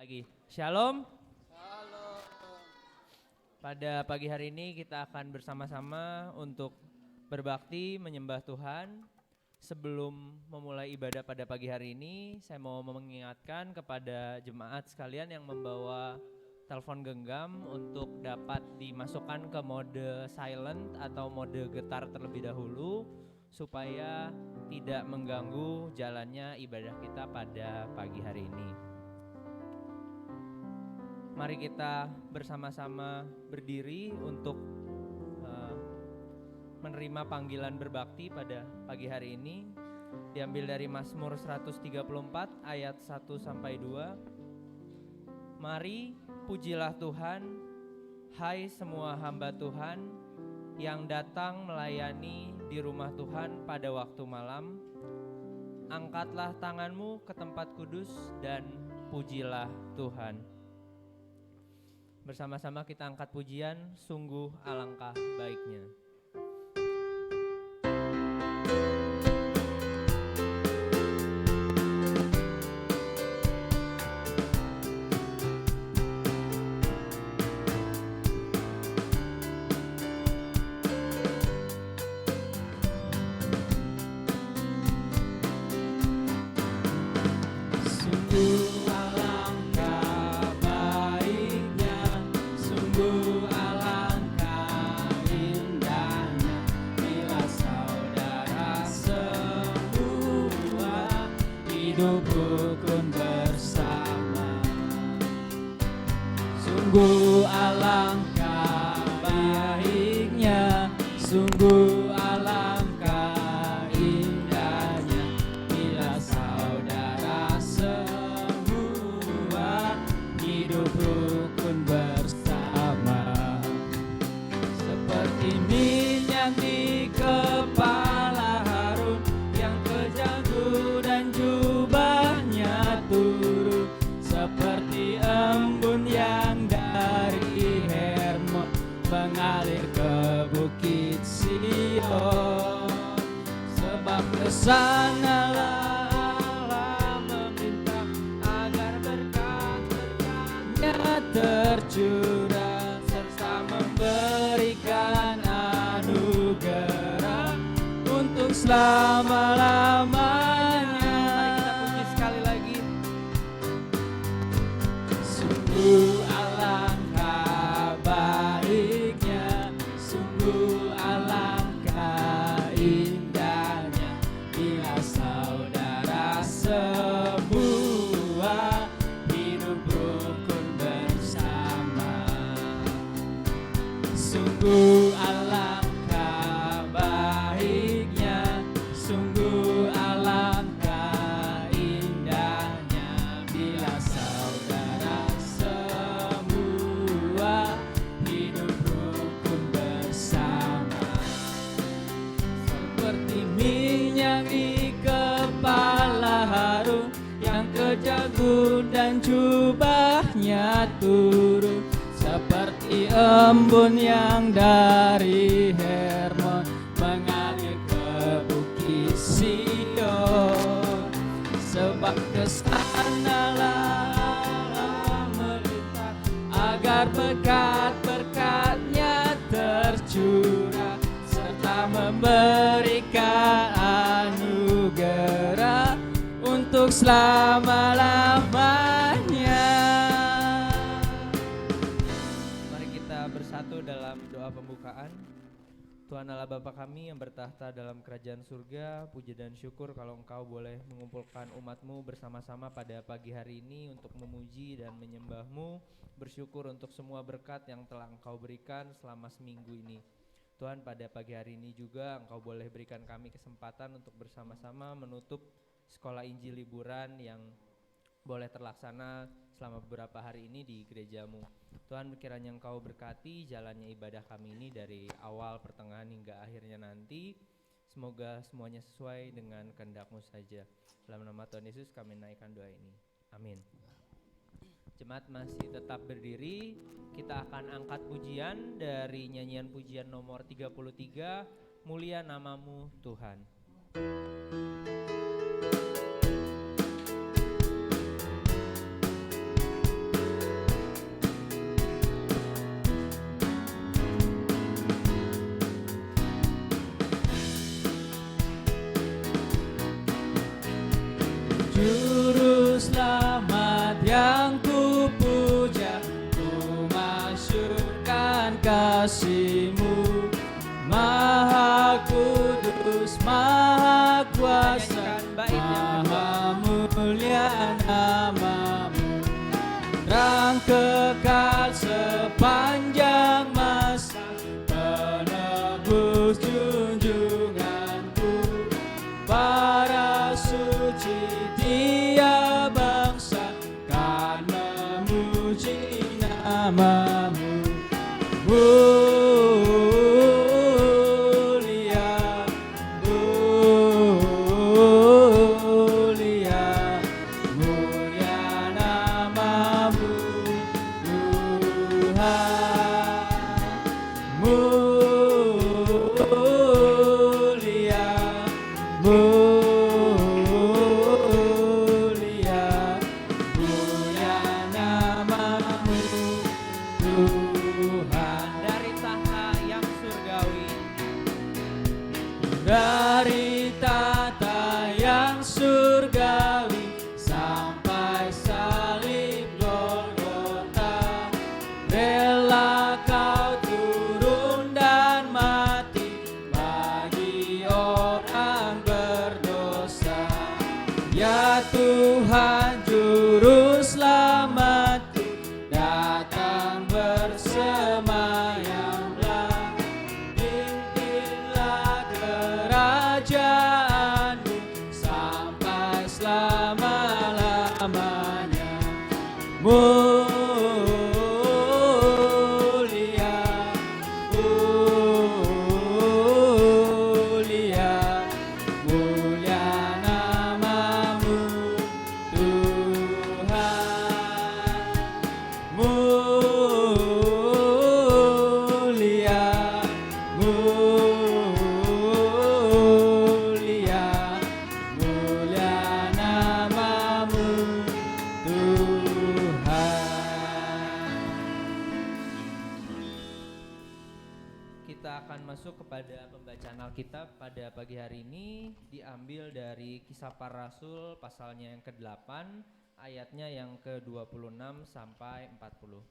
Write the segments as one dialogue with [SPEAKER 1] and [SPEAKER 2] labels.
[SPEAKER 1] Lagi. Shalom. Pada pagi hari ini kita akan bersama-sama untuk berbakti menyembah Tuhan. Sebelum memulai ibadah pada pagi hari ini, saya mau mengingatkan kepada jemaat sekalian yang membawa telepon genggam untuk dapat dimasukkan ke mode silent atau mode getar terlebih dahulu supaya tidak mengganggu jalannya ibadah kita pada pagi hari ini. Mari kita bersama-sama berdiri untuk menerima panggilan berbakti pada pagi hari ini. Diambil dari Mazmur 134 ayat 1 sampai 2. Mari pujilah Tuhan, hai semua hamba Tuhan yang datang melayani di rumah Tuhan pada waktu malam. Angkatlah tanganmu ke tempat kudus dan pujilah Tuhan. Bersama-sama kita angkat pujian, sungguh alangkah baiknya.
[SPEAKER 2] Rukun bersama, sungguh alangkah baiknya, sungguh alangkah indahnya bila saudara semua hidup rukun bersama, seperti minyak di kepala Harun yang kejagu dan jubahnya turun, seperti embun yang dari Hermon mengalir ke bukit Sion. Sebab kesanalah Allah meminta agar berkat-berkat-Nya tercurah serta memberikan anugerah untuk selama-lamanya. Sungguh alangkah baiknya, sungguh alangkah indahnya bila saudara semua hidup rukun bersama. Sungguh alangkah baiknya, sungguh alangkah indahnya bila saudara semua hidup rukun bersama, seperti minyak di kepala Harun yang kejagung dan jubahnya turun, seperti embun yang dari Hermon mengalir ke bukit Sion. Sebab kesanalah Allah meminta agar berkat-berkat-Nya tercurah serta memberikan anugerah untuk selama-lamanya.
[SPEAKER 1] Mari kita bersatu dalam doa pembukaan. Tuhan Allah Bapa kami yang bertahta dalam kerajaan surga, puji dan syukur kalau Engkau boleh mengumpulkan umat-Mu bersama-sama pada pagi hari ini untuk memuji dan menyembah-Mu, bersyukur untuk semua berkat yang telah Engkau berikan selama seminggu ini. Tuhan, pada pagi hari ini juga Engkau boleh berikan kami kesempatan untuk bersama-sama menutup sekolah Injil liburan yang boleh terlaksana selama beberapa hari ini di gereja-Mu. Tuhan, kiranya Engkau berkati jalannya ibadah kami ini dari awal, pertengahan hingga akhirnya nanti. Semoga semuanya sesuai dengan kehendak-Mu saja. Dalam nama Tuhan Yesus kami naikkan doa ini. Amin. Jemaat masih tetap berdiri. Kita akan angkat pujian dari nyanyian pujian nomor 33, Mulia Namamu Tuhan.
[SPEAKER 2] kasih-Mu, Maha Kudus, Maha Kuasa, Maha mulia nama-Mu. Terang kekal sepanjang masa, penebus junjunganku. Para suci tiap bangsa kan memuji nama-Mu. Mulia, mulia, mulia nama-Mu Tuhan. Mulia, mulia, mulia nama-Mu Tuhan.
[SPEAKER 1] Dari tahta yang surgawi,
[SPEAKER 2] dari tata yang surgawi sampai salib Golgota, rela Kau turun dan mati bagi orang berdosa. Ya Tuhan Juru Selamatku, datang bersemayamlah, pimpinlah kerajaan-Mu sampai selama-lamanya. Mulia, mulia, mulia nama-Mu Tuhan. Mulia, mulia, mulia nama-Mu Tuhan.
[SPEAKER 1] kita akan masuk kepada pembacaan Alkitab pada pagi hari ini, diambil dari Kisah Para Rasul pasalnya yang ke-8, ayatnya yang ke-26 sampai 40.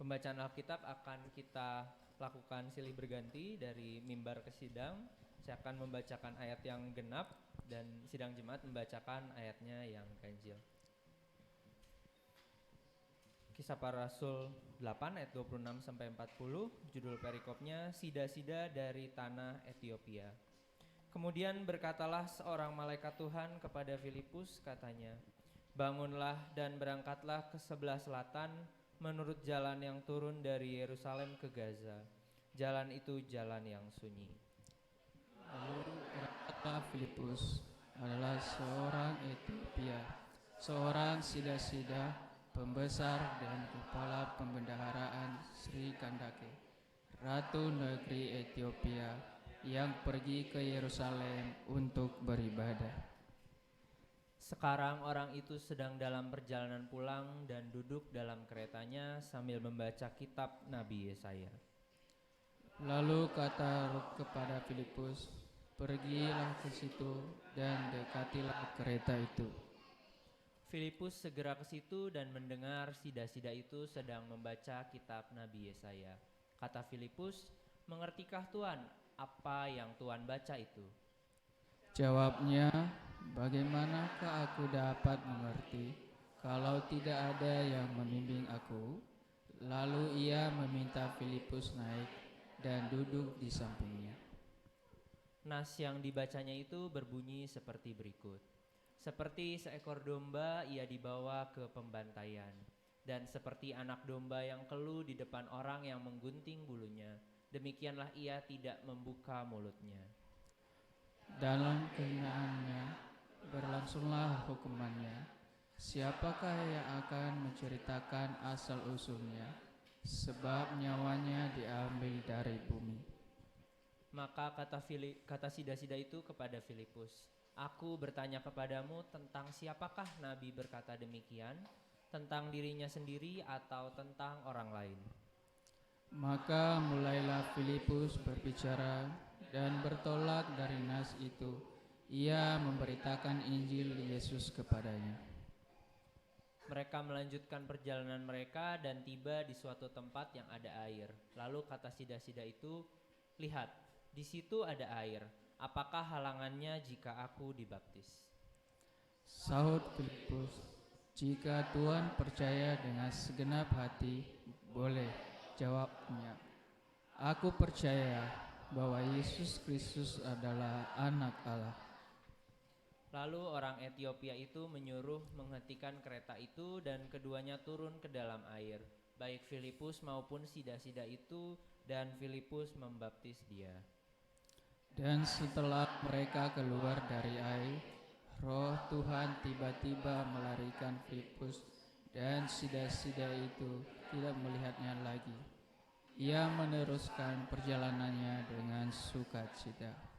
[SPEAKER 1] Pembacaan Alkitab akan kita lakukan silih berganti dari mimbar ke sidang. Saya akan membacakan ayat yang genap dan sidang jemaat membacakan ayatnya yang ganjil. Kisah Para Rasul 8 ayat 26 sampai 40, judul perikopnya Sida-sida dari tanah Etiopia. Kemudian berkatalah seorang malaikat Tuhan kepada Filipus, katanya, "Bangunlah dan berangkatlah ke sebelah selatan menurut jalan yang turun dari Yerusalem ke Gaza. Jalan itu jalan yang sunyi."
[SPEAKER 2] Lalu berkata Filipus adalah seorang Etiopia, seorang sida-sida, pembesar dan kepala pembendaharaan Sri Kandake, ratu negeri Etiopia, yang pergi ke Yerusalem untuk beribadah.
[SPEAKER 1] Sekarang orang itu sedang dalam perjalanan pulang dan duduk dalam keretanya sambil membaca kitab Nabi Yesaya.
[SPEAKER 2] Lalu kata Roh kepada Filipus, "Pergilah ke situ dan dekatilah kereta itu."
[SPEAKER 1] Filipus segera ke situ dan mendengar sida-sida itu sedang membaca kitab Nabi Yesaya. Kata Filipus, "Mengertikah Tuan apa yang Tuan baca itu?"
[SPEAKER 2] Jawabnya, "Bagaimanakah aku dapat mengerti kalau tidak ada yang membimbing aku?" Lalu ia meminta Filipus naik dan duduk di sampingnya.
[SPEAKER 1] Nas yang dibacanya itu berbunyi seperti berikut. Seperti seekor domba ia dibawa ke pembantaian, dan seperti anak domba yang keluh di depan orang yang menggunting bulunya, demikianlah ia tidak membuka mulutnya.
[SPEAKER 2] Dalam kehinaan-Nya berlangsunglah hukumannya. Siapakah yang akan menceritakan asal-usulnya? Sebab nyawanya diambil dari bumi.
[SPEAKER 1] Maka kata sida-sida itu kepada Filipus, "Aku bertanya kepadamu tentang siapakah Nabi berkata demikian, tentang dirinya sendiri atau tentang orang lain?"
[SPEAKER 2] Maka mulailah Filipus berbicara dan bertolak dari nas itu. Ia memberitakan Injil Yesus kepadanya.
[SPEAKER 1] Mereka melanjutkan perjalanan mereka dan tiba di suatu tempat yang ada air. Lalu kata sida-sida itu, "Lihat, di situ ada air. Apakah halangannya jika aku dibaptis?"
[SPEAKER 2] Sahut Filipus, "Jika Tuhan percaya dengan segenap hati, boleh," jawabnya. "Aku percaya bahwa Yesus Kristus adalah Anak Allah."
[SPEAKER 1] Lalu orang Etiopia itu menyuruh menghentikan kereta itu dan keduanya turun ke dalam air, baik Filipus maupun sida-sida itu, dan Filipus membaptis dia.
[SPEAKER 2] Dan setelah mereka keluar dari air, Roh Tuhan tiba-tiba melarikan Filipus, dan sida-sida itu tidak melihatnya lagi. Ia meneruskan perjalanannya dengan sukacita.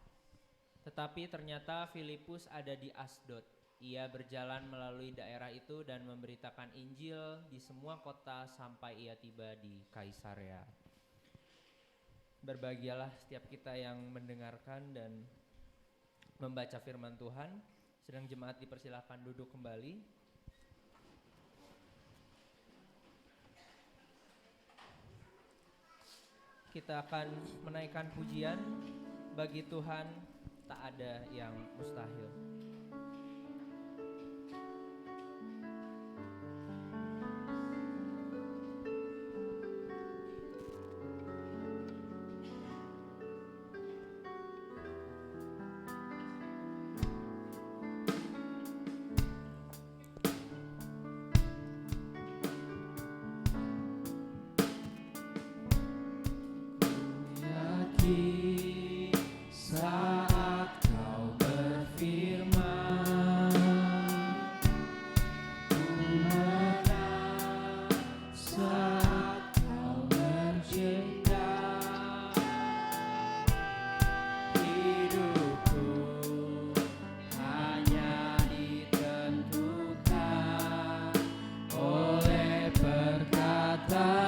[SPEAKER 1] Tetapi ternyata Filipus ada di Asdod. Ia berjalan melalui daerah itu dan memberitakan Injil di semua kota sampai ia tiba di Kaisarea. Berbahagialah setiap kita yang mendengarkan dan membaca firman Tuhan. Sedang jemaat dipersilakan duduk kembali. Kita akan menaikkan pujian. Bagi Tuhan tak ada yang mustahil.
[SPEAKER 2] Saat kau berfirman, ku menang. Saat kau mencipta hidupku, hanya ditentukan oleh perkataan.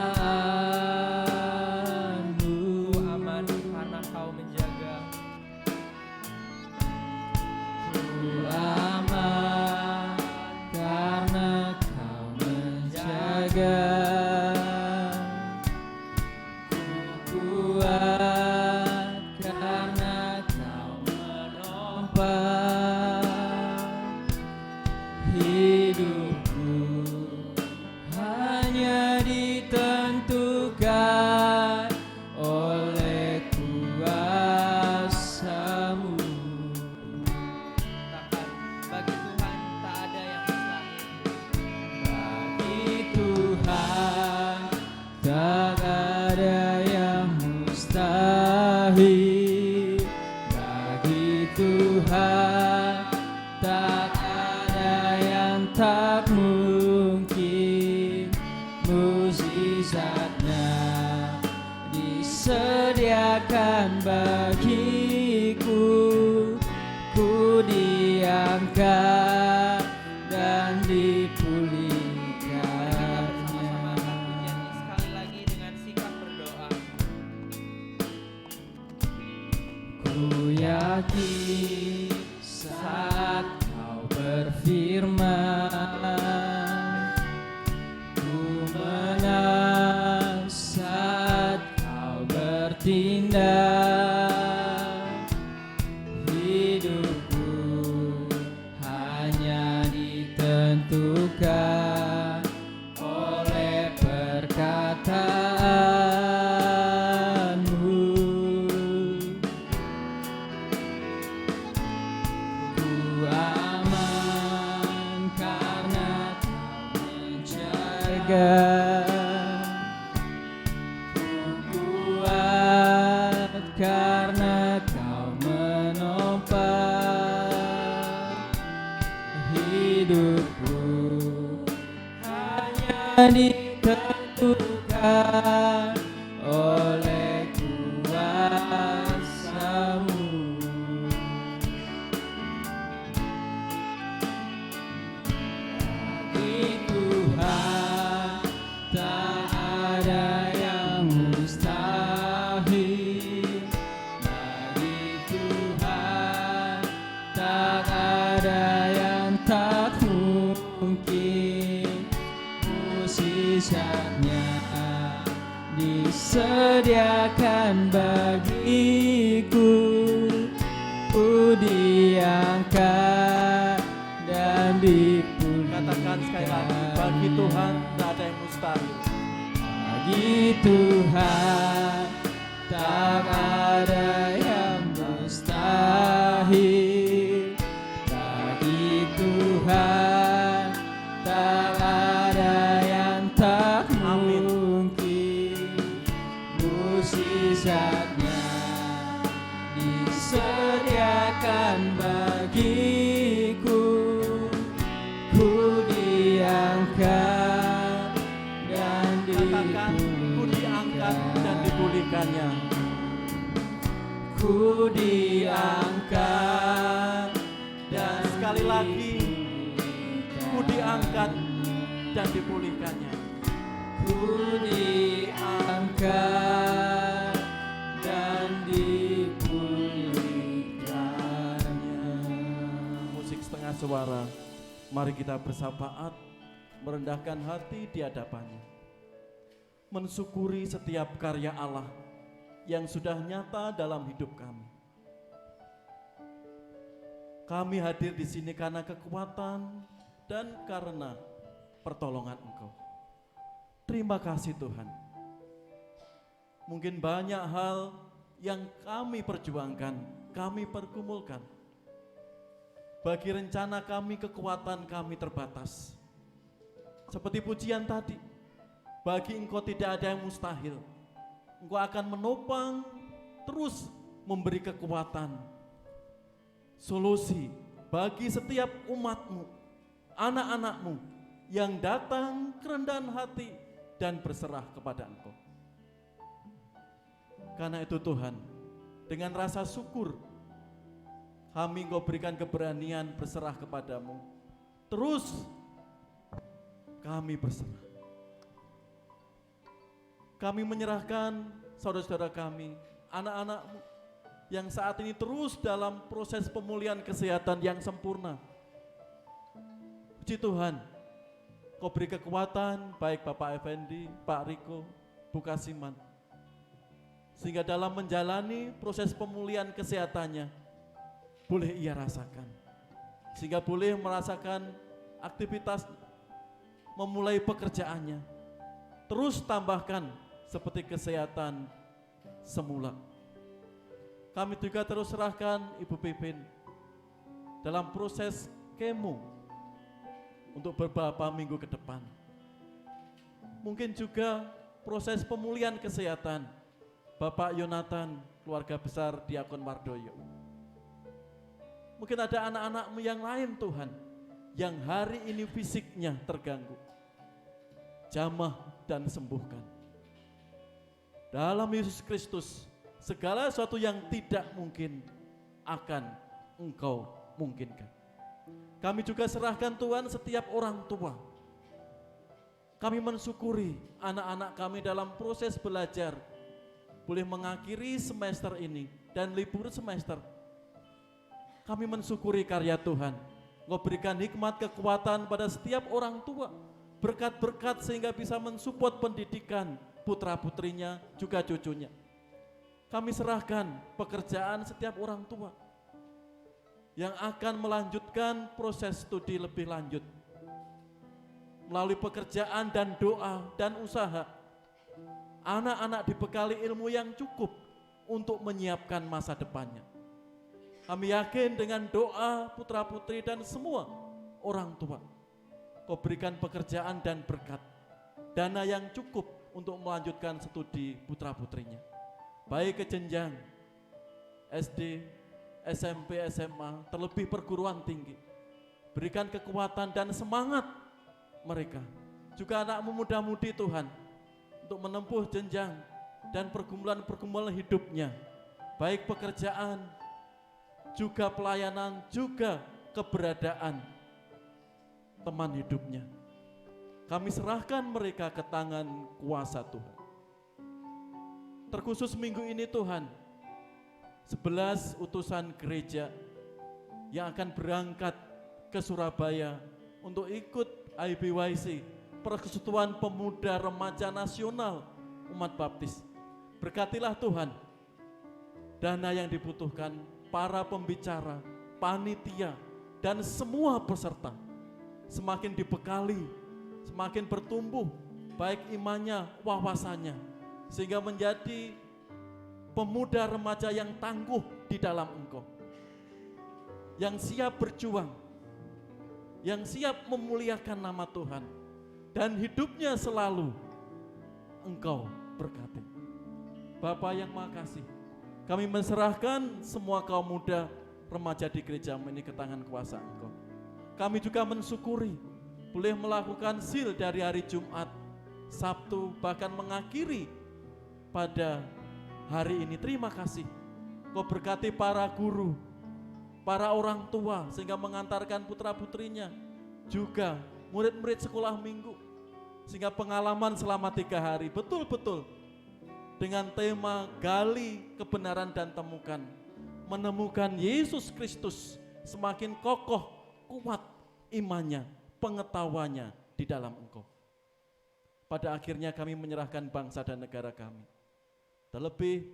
[SPEAKER 2] Disediakan bagiku, ku diangkat dan dipulihkannya.
[SPEAKER 1] Sekali lagi dengan sikap berdoa.
[SPEAKER 2] Ku yakin saat kau berfirman, ku menang saat bertindak. Hidupku hanya ditentukan oleh perkataanmu. Ku aman karena kau menjaga. Karena kau menopang hidupku, hanya ditentukan oleh kuasa-Mu. Bagi Tuhan tak ada yang mustahil. Tak ada yang tak mungkin. mujizatnya disediakan bagiku. Ku diangkat dan dipulihkan.
[SPEAKER 3] Katakan sekali lagi, bagi Tuhan tak ada yang mustahil.
[SPEAKER 2] Bagi Tuhan tak ada yang mustahil. Bagi Tuhan tak ada yang tak mungkin. Mujizatnya disediakan bagiku. Ku diangkat dan
[SPEAKER 3] Katakan, ku diangkat dan dipulihkannya.
[SPEAKER 2] Ku diangkat
[SPEAKER 3] Dan sekali lagi, ku diangkat dan dipulihkannya.
[SPEAKER 2] Ku diangkat dan dipulihkannya.
[SPEAKER 3] Musik setengah suara, mari kita bersapaat, merendahkan hati di hadapannya, mensyukuri setiap karya Allah yang sudah nyata dalam hidup kami. Kami hadir di sini karena kekuatan dan karena pertolongan Engkau. Terima kasih Tuhan. Mungkin banyak hal yang kami perjuangkan, kami pergumulkan. Bagi rencana kami, kekuatan kami terbatas. Seperti pujian tadi, bagi Engkau tidak ada yang mustahil. Engkau akan menopang, terus memberi kekuatan, solusi bagi setiap umat-Mu, anak-anak-Mu yang datang kerendahan hati dan berserah kepada Engkau. Karena itu Tuhan, dengan rasa syukur kami Engkau berikan keberanian berserah kepadamu. Terus kami berserah. Kami menyerahkan saudara-saudara kami, anak-anak-Mu yang saat ini terus dalam proses pemulihan kesehatan yang sempurna. Puji Tuhan, Kau beri kekuatan baik Bapak Effendi, Pak Riko, Bu Kasiman, sehingga dalam menjalani proses pemulihan kesehatannya boleh ia rasakan, sehingga boleh merasakan aktivitas memulai pekerjaannya. Terus tambahkan seperti kesehatan semula. Kami juga terus serahkan Ibu Pipin dalam proses kemo untuk beberapa minggu ke depan. Mungkin juga proses pemulihan kesehatan Bapak Yonatan, keluarga besar Diakon Mardoyo. Mungkin ada anak-anak-Mu yang lain Tuhan, yang hari ini fisiknya terganggu. Jamah dan sembuhkan. Dalam Yesus Kristus, segala sesuatu yang tidak mungkin akan Engkau mungkinkan. Kami juga serahkan Tuhan setiap orang tua. Kami mensyukuri anak-anak kami dalam proses belajar, boleh mengakhiri semester ini dan libur semester. Kami mensyukuri karya Tuhan. Engkau berikan hikmat kekuatan pada setiap orang tua, berkat-berkat sehingga bisa mensupport pendidikan putra-putrinya juga cucunya. Kami serahkan pekerjaan setiap orang tua yang akan melanjutkan proses studi lebih lanjut. Melalui pekerjaan dan doa dan usaha, anak-anak dibekali ilmu yang cukup untuk menyiapkan masa depannya. Kami yakin dengan doa putra-putri dan semua orang tua, Kau berikan pekerjaan dan berkat, dana yang cukup untuk melanjutkan studi putra-putrinya, baik ke jenjang SD, SMP, SMA, terlebih perguruan tinggi. Berikan kekuatan dan semangat mereka. Juga anak-Mu muda-mudi Tuhan, untuk menempuh jenjang dan pergumulan-pergumulan hidupnya, baik pekerjaan, juga pelayanan, juga keberadaan teman hidupnya. Kami serahkan mereka ke tangan kuasa Tuhan. Terkhusus minggu ini Tuhan, 11 utusan gereja yang akan berangkat ke Surabaya untuk ikut IBYC Persekutuan Pemuda Remaja Nasional Umat Baptis. Berkatilah Tuhan dana yang dibutuhkan, para pembicara, panitia, dan semua peserta semakin dibekali, semakin bertumbuh, baik imannya, wawasannya, sehingga menjadi pemuda remaja yang tangguh di dalam Engkau, yang siap berjuang, yang siap memuliakan nama Tuhan, dan hidupnya selalu Engkau berkati. Bapa yang makasih, kami menserahkan semua kaum muda remaja di gerejamu ini ke tangan kuasa Engkau. Kami juga mensyukuri boleh melakukan sil dari hari Jumat, Sabtu, bahkan mengakhiri pada hari ini. Terima kasih, Kau berkati para guru, para orang tua, sehingga mengantarkan putra-putrinya, juga murid-murid sekolah minggu, sehingga pengalaman selama 3 hari betul-betul dengan tema gali kebenaran dan temukan, menemukan Yesus Kristus, semakin kokoh, kuat imannya, pengetahuannya di dalam Engkau. Pada akhirnya kami menyerahkan bangsa dan negara kami. Terlebih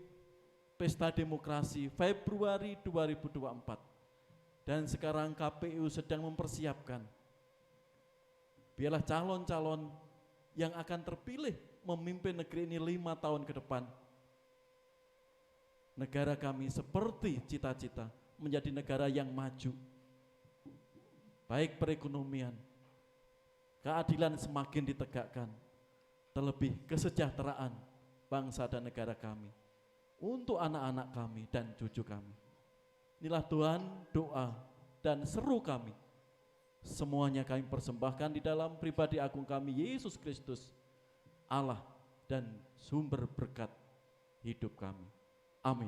[SPEAKER 3] pesta demokrasi Februari 2024. Dan sekarang KPU sedang mempersiapkan. Biarlah calon-calon yang akan terpilih memimpin negeri ini 5 tahun ke depan. Negara kami seperti cita-cita menjadi negara yang maju. Baik perekonomian, keadilan semakin ditegakkan, terlebih kesejahteraan bangsa dan negara kami, untuk anak-anak kami dan cucu kami. Inilah Tuhan doa dan seru kami. Semuanya kami persembahkan di dalam pribadi agung kami, Yesus Kristus, Allah dan sumber berkat hidup kami. Amin.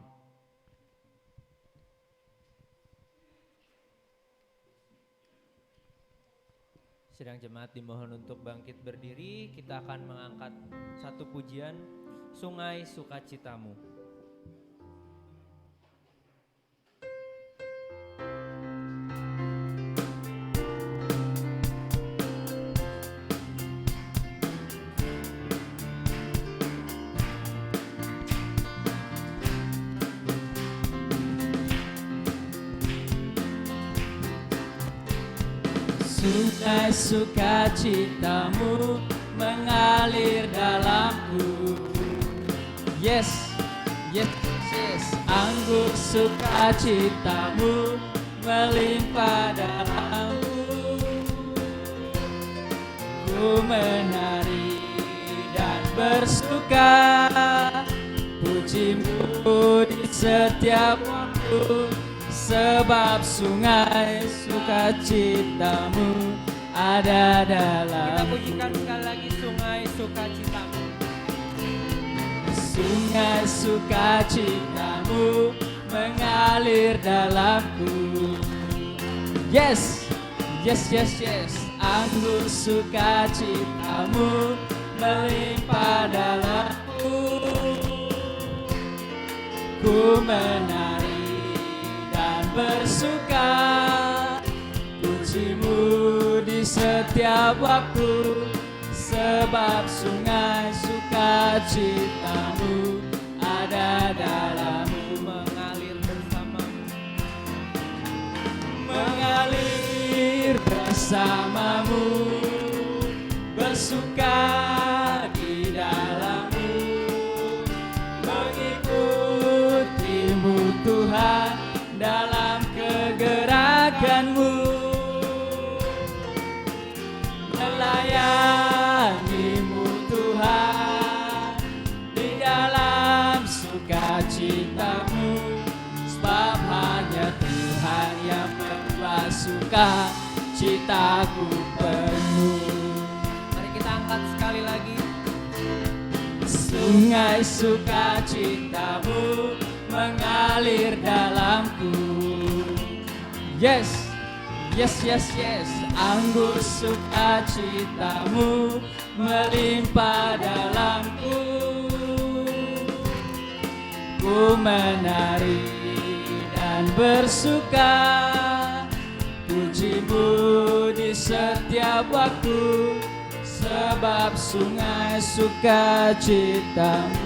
[SPEAKER 1] Sidang jemaat dimohon untuk bangkit berdiri. Kita akan mengangkat satu pujian, Sungai Sukacitamu.
[SPEAKER 2] Sungai sukacitamu mengalir dalamku. Yes, yes, yes. Anggur sukacitamu melimpah dalamku. Ku menari dan bersuka, pujimu di setiap waktu. Sebab sungai sukacitamu ada dalam.
[SPEAKER 1] Kita pujikan sekali lagi, Sungai Sukacitamu.
[SPEAKER 2] Sungai sukacitamu mengalir dalamku. Yes, yes, yes, yes. Anggur sukacitamu melimpah dalamku. Ku menari dan bersuka, pujimu di setiap waktu. Sebab sungai sukacitamu ada dalammu.
[SPEAKER 1] Mengalir bersamamu,
[SPEAKER 2] mengalir bersamamu, bersuka di dalammu, mengikutimu Tuhan dalam kegerakanmu, melayanimu Tuhan di dalam sukacitamu. Sebab hanya Tuhan yang membuat sukacitaku penuh.
[SPEAKER 1] mari kita angkat sekali lagi.
[SPEAKER 2] Sungai sukacitamu mengalir dalamku. Yes, yes, yes, yes. Anggur sukacitamu melimpah dalamku. Ku menari dan bersuka, pujimu di setiap waktu. sebab sungai sukacitamu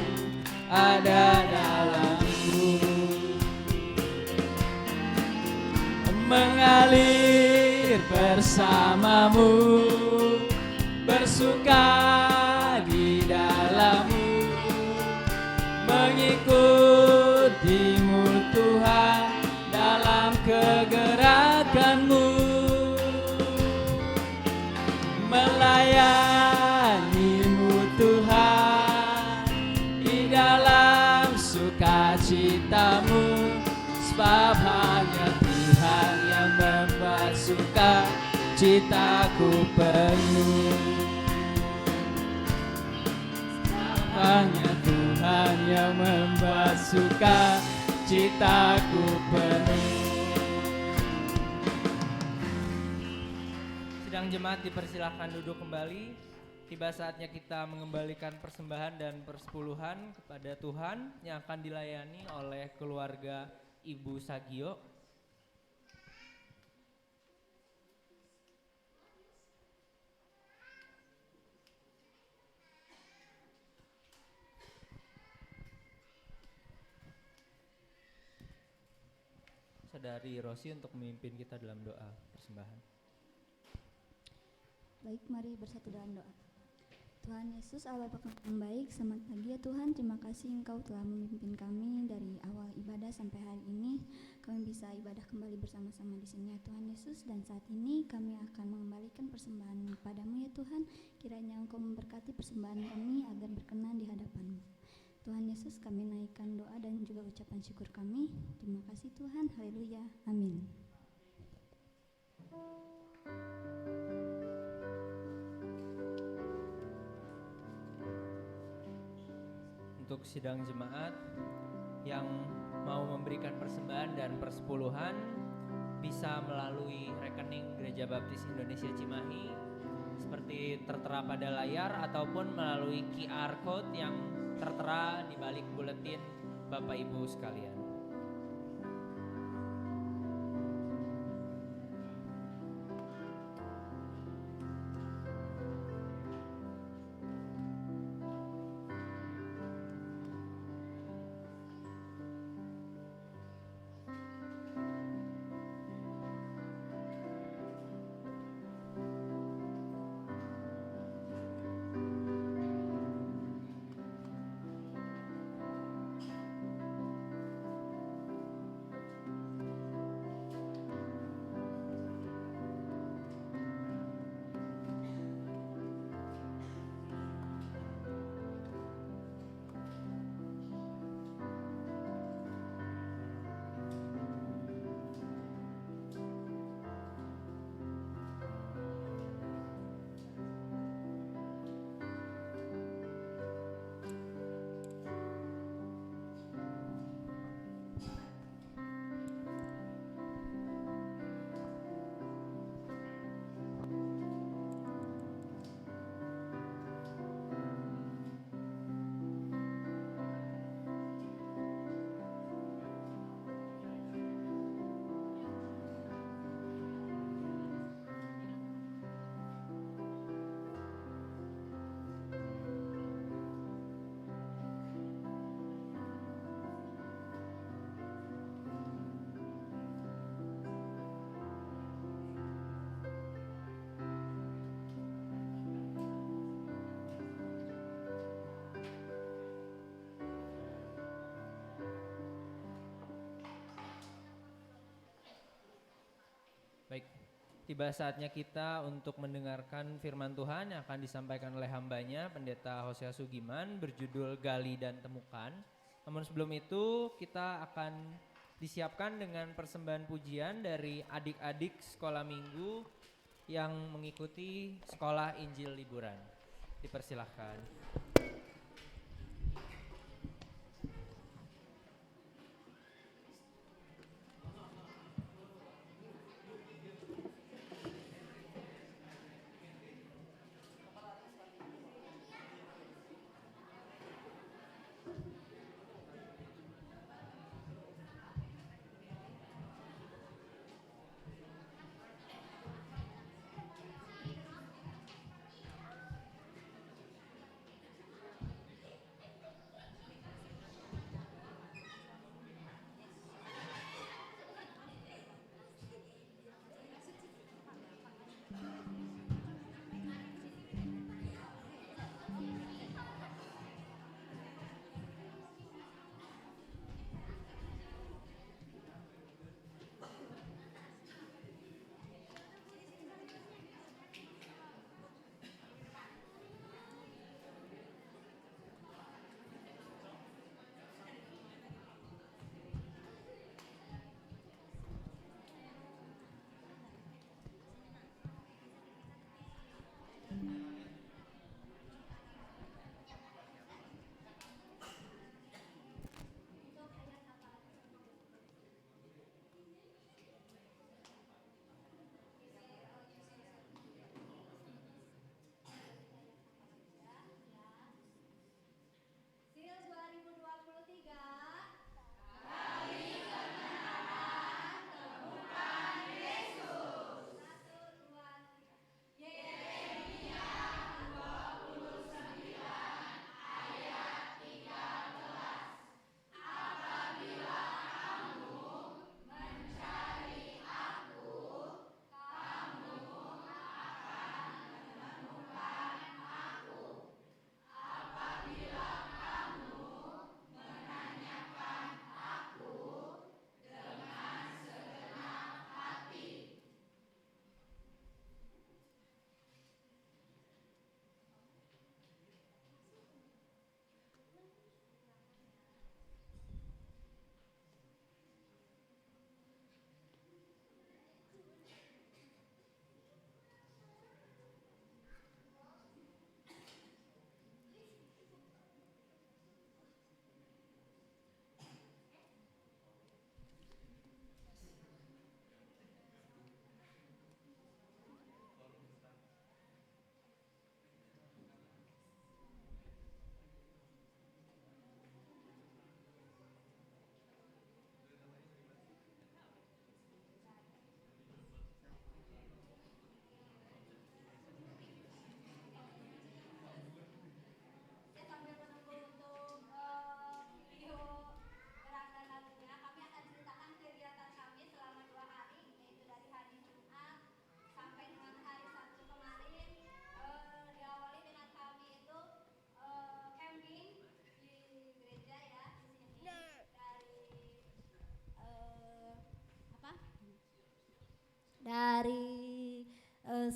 [SPEAKER 2] ada dalamku, mengalir bersamamu, bersuka di dalammu, mengikutimu Tuhan dalam kegerakanmu, melayanimu Tuhan di dalam sukacitamu, sebab hanya Tuhan yang membuat sukacitaku penuh. Hanya Tuhan yang membuat sukacitaku penuh.
[SPEAKER 1] Sidang jemaat dipersilahkan duduk kembali. Tiba saatnya kita mengembalikan persembahan dan persepuluhan kepada Tuhan yang akan dilayani oleh keluarga Ibu Sagio. Saudari Rosi untuk memimpin kita dalam doa persembahan.
[SPEAKER 4] Baik, mari bersatu dalam doa. Tuhan Yesus, Allah Bapa yang baik, selamat pagi ya Tuhan. Terima kasih Engkau telah memimpin kami dari awal ibadah sampai hari ini. Kami bisa ibadah kembali bersama-sama di sini ya Tuhan Yesus. Dan saat ini kami akan mengembalikan persembahan kepadamu ya Tuhan. Kiranya Engkau memberkati persembahan kami agar berkenan di hadapan-Mu. Tuhan Yesus, kami naikkan doa dan juga ucapan syukur kami. Terima kasih Tuhan, haleluya, amin.
[SPEAKER 1] Untuk sidang jemaat yang mau memberikan persembahan dan persepuluhan bisa melalui rekening Gereja Baptis Indonesia Cimahi seperti tertera pada layar ataupun melalui QR Code yang tertera di balik buletin Bapak Ibu sekalian. Baik, tiba saatnya kita untuk mendengarkan firman Tuhan yang akan disampaikan oleh hambanya Pendeta Hosea Sugiman berjudul Gali dan Temukan. Namun sebelum itu kita akan disiapkan dengan persembahan pujian dari adik-adik sekolah minggu yang mengikuti sekolah Injil liburan. Dipersilahkan.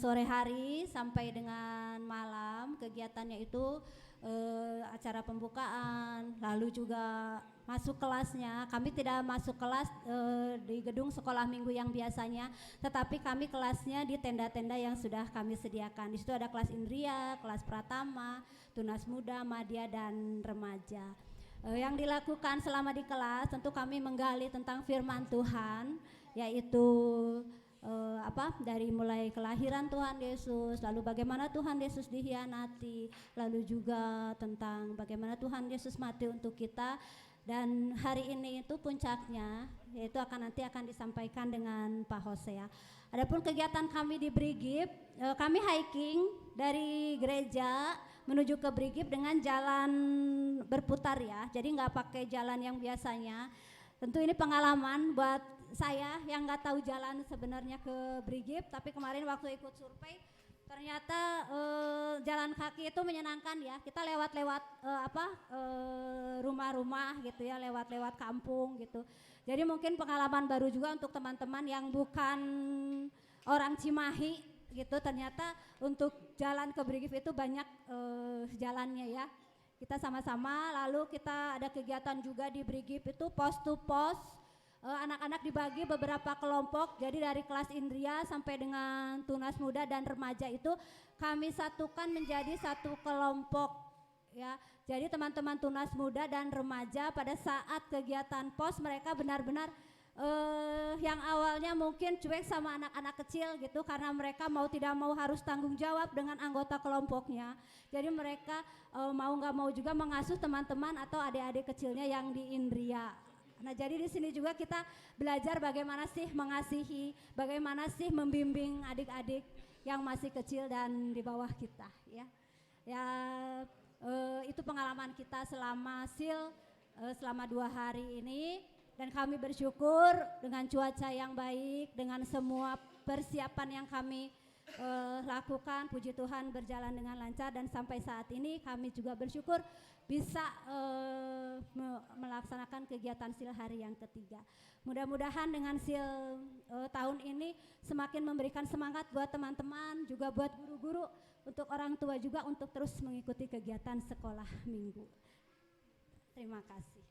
[SPEAKER 5] sore hari sampai dengan malam. Kegiatannya itu acara pembukaan, lalu juga masuk kelasnya. Kami tidak masuk kelas di gedung sekolah minggu yang biasanya, tetapi kami kelasnya di tenda-tenda yang sudah kami sediakan. Di situ ada kelas Indria, kelas Pratama, Tunas Muda, Madya, dan Remaja. Yang dilakukan selama di kelas tentu kami menggali tentang firman Tuhan, yaitu dari mulai kelahiran Tuhan Yesus, lalu bagaimana Tuhan Yesus dihianati, lalu juga tentang bagaimana Tuhan Yesus mati untuk kita. Dan hari ini itu puncaknya, yaitu nanti akan disampaikan dengan Pak Hosea. Adapun kegiatan kami di Brigip, kami hiking dari gereja menuju ke Brigip dengan jalan berputar ya, jadi nggak pakai jalan yang biasanya. Tentu ini pengalaman buat saya yang nggak tahu jalan sebenarnya ke Brigip, tapi kemarin waktu ikut survei ternyata jalan kaki itu menyenangkan ya. Kita lewat-lewat rumah-rumah gitu ya, lewat-lewat kampung gitu. Jadi mungkin pengalaman baru juga untuk teman-teman yang bukan orang Cimahi gitu. Ternyata untuk jalan ke Brigip itu banyak jalannya ya. Kita sama-sama, lalu kita ada kegiatan juga di Brigip itu pos to pos. Anak-anak dibagi beberapa kelompok, jadi dari kelas Indria sampai dengan Tunas Muda dan Remaja itu kami satukan menjadi satu kelompok ya. Jadi teman-teman Tunas Muda dan Remaja pada saat kegiatan pos mereka benar-benar yang awalnya mungkin cuek sama anak-anak kecil gitu, karena mereka mau tidak mau harus tanggung jawab dengan anggota kelompoknya. Jadi mereka mau nggak mau juga mengasuh teman-teman atau adik-adik kecilnya yang di Indria. Nah, jadi di sini juga kita belajar bagaimana sih mengasihi, bagaimana sih membimbing adik-adik yang masih kecil dan di bawah kita ya. Ya itu pengalaman kita selama selama 2 hari ini, dan kami bersyukur dengan cuaca yang baik, dengan semua persiapan yang kami lakukan, puji Tuhan berjalan dengan lancar, dan sampai saat ini kami juga bersyukur bisa melaksanakan kegiatan SIL hari yang ketiga. Mudah-mudahan dengan SIL tahun ini semakin memberikan semangat buat teman-teman, juga buat guru-guru, untuk orang tua juga untuk terus mengikuti kegiatan sekolah minggu. Terima kasih.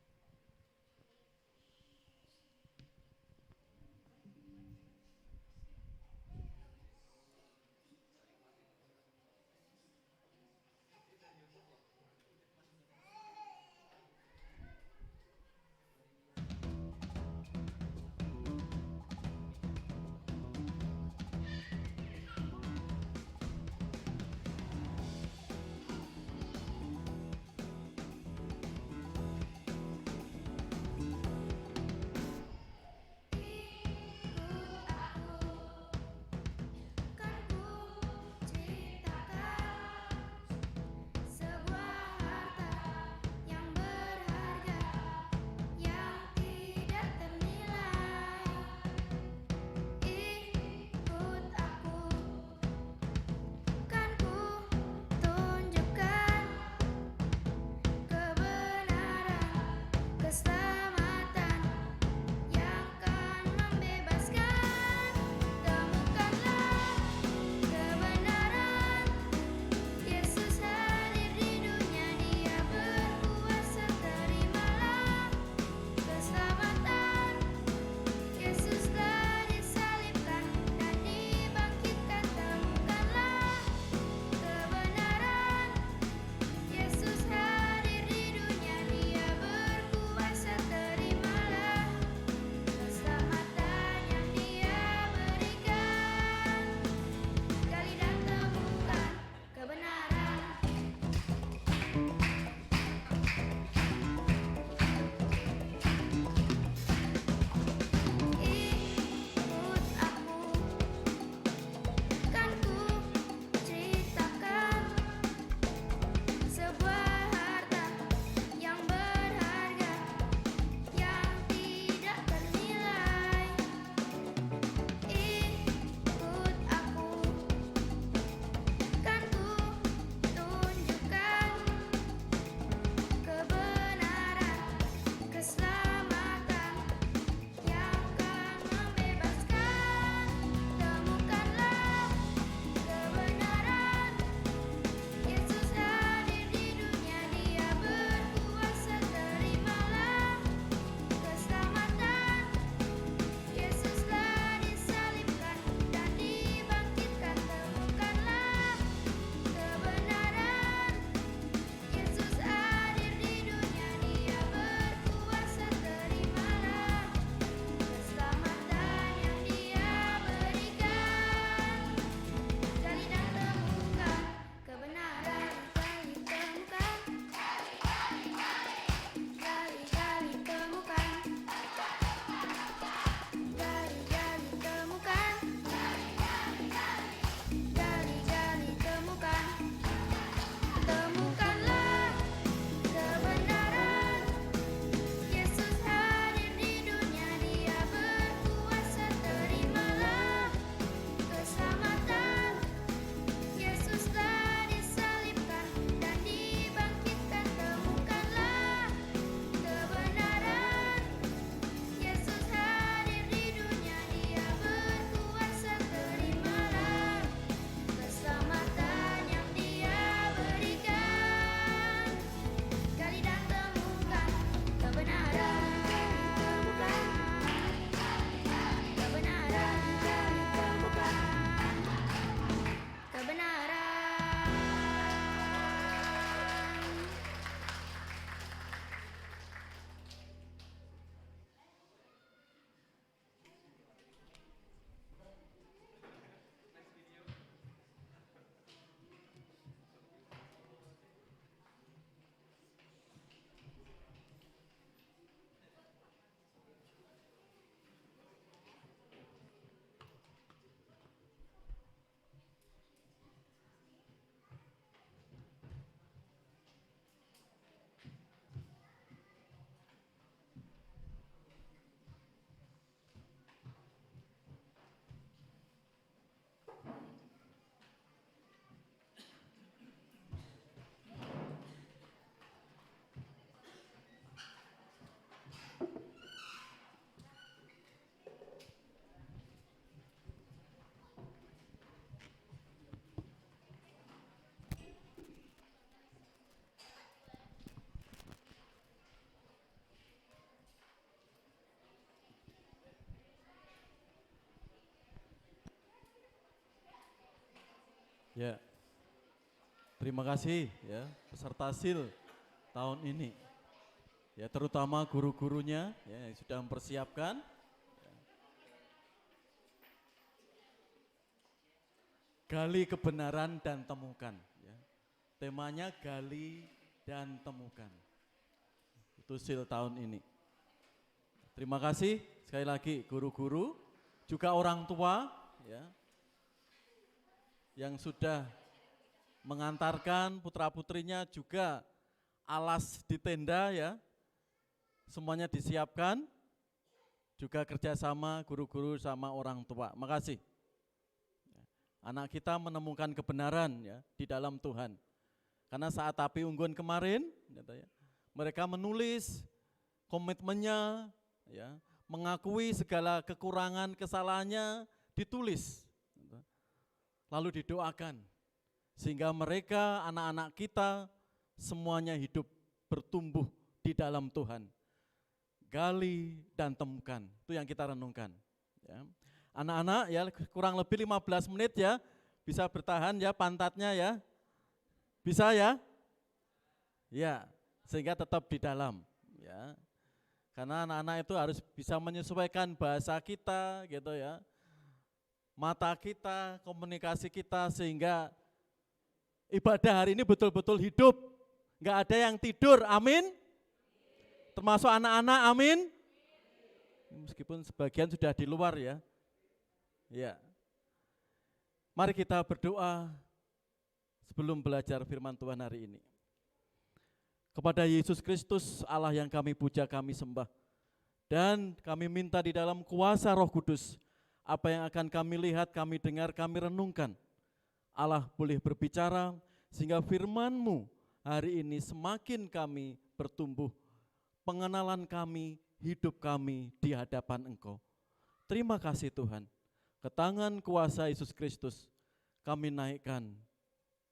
[SPEAKER 3] Ya, terima kasih ya peserta SIL tahun ini. Ya, terutama guru-gurunya ya, yang sudah mempersiapkan. Gali kebenaran dan temukan. Ya. Temanya gali dan temukan. Itu SIL tahun ini. Terima kasih sekali lagi guru-guru, juga orang tua ya, yang sudah mengantarkan putra-putrinya, juga alas di tenda ya, semuanya disiapkan, juga kerjasama guru-guru sama orang tua. Makasih. Anak kita menemukan kebenaran ya di dalam Tuhan. Karena saat api unggun kemarin, mereka menulis komitmennya, ya, mengakui segala kekurangan, kesalahannya, ditulis, lalu didoakan, sehingga mereka, anak-anak kita, semuanya hidup bertumbuh di dalam Tuhan. Gali dan temukan, itu yang kita renungkan. Ya. Anak-anak ya kurang lebih 15 menit ya, bisa bertahan ya pantatnya ya, bisa ya? Ya, sehingga tetap di dalam. Ya. Karena anak-anak itu harus bisa menyesuaikan bahasa kita gitu ya, mata kita, komunikasi kita, sehingga ibadah hari ini betul-betul hidup, enggak ada yang tidur, amin. Termasuk anak-anak, amin. Meskipun sebagian sudah di luar ya. Ya. Mari kita berdoa sebelum belajar firman Tuhan hari ini. Kepada Yesus Kristus, Allah yang kami puja, kami sembah. Dan kami minta di dalam kuasa Roh Kudus, apa yang akan kami lihat, kami dengar, kami renungkan. Allah boleh berbicara sehingga firman-Mu hari ini semakin kami bertumbuh. Pengenalan kami, hidup kami di hadapan Engkau. Terima kasih Tuhan. Ke tangan kuasa Yesus Kristus kami naikkan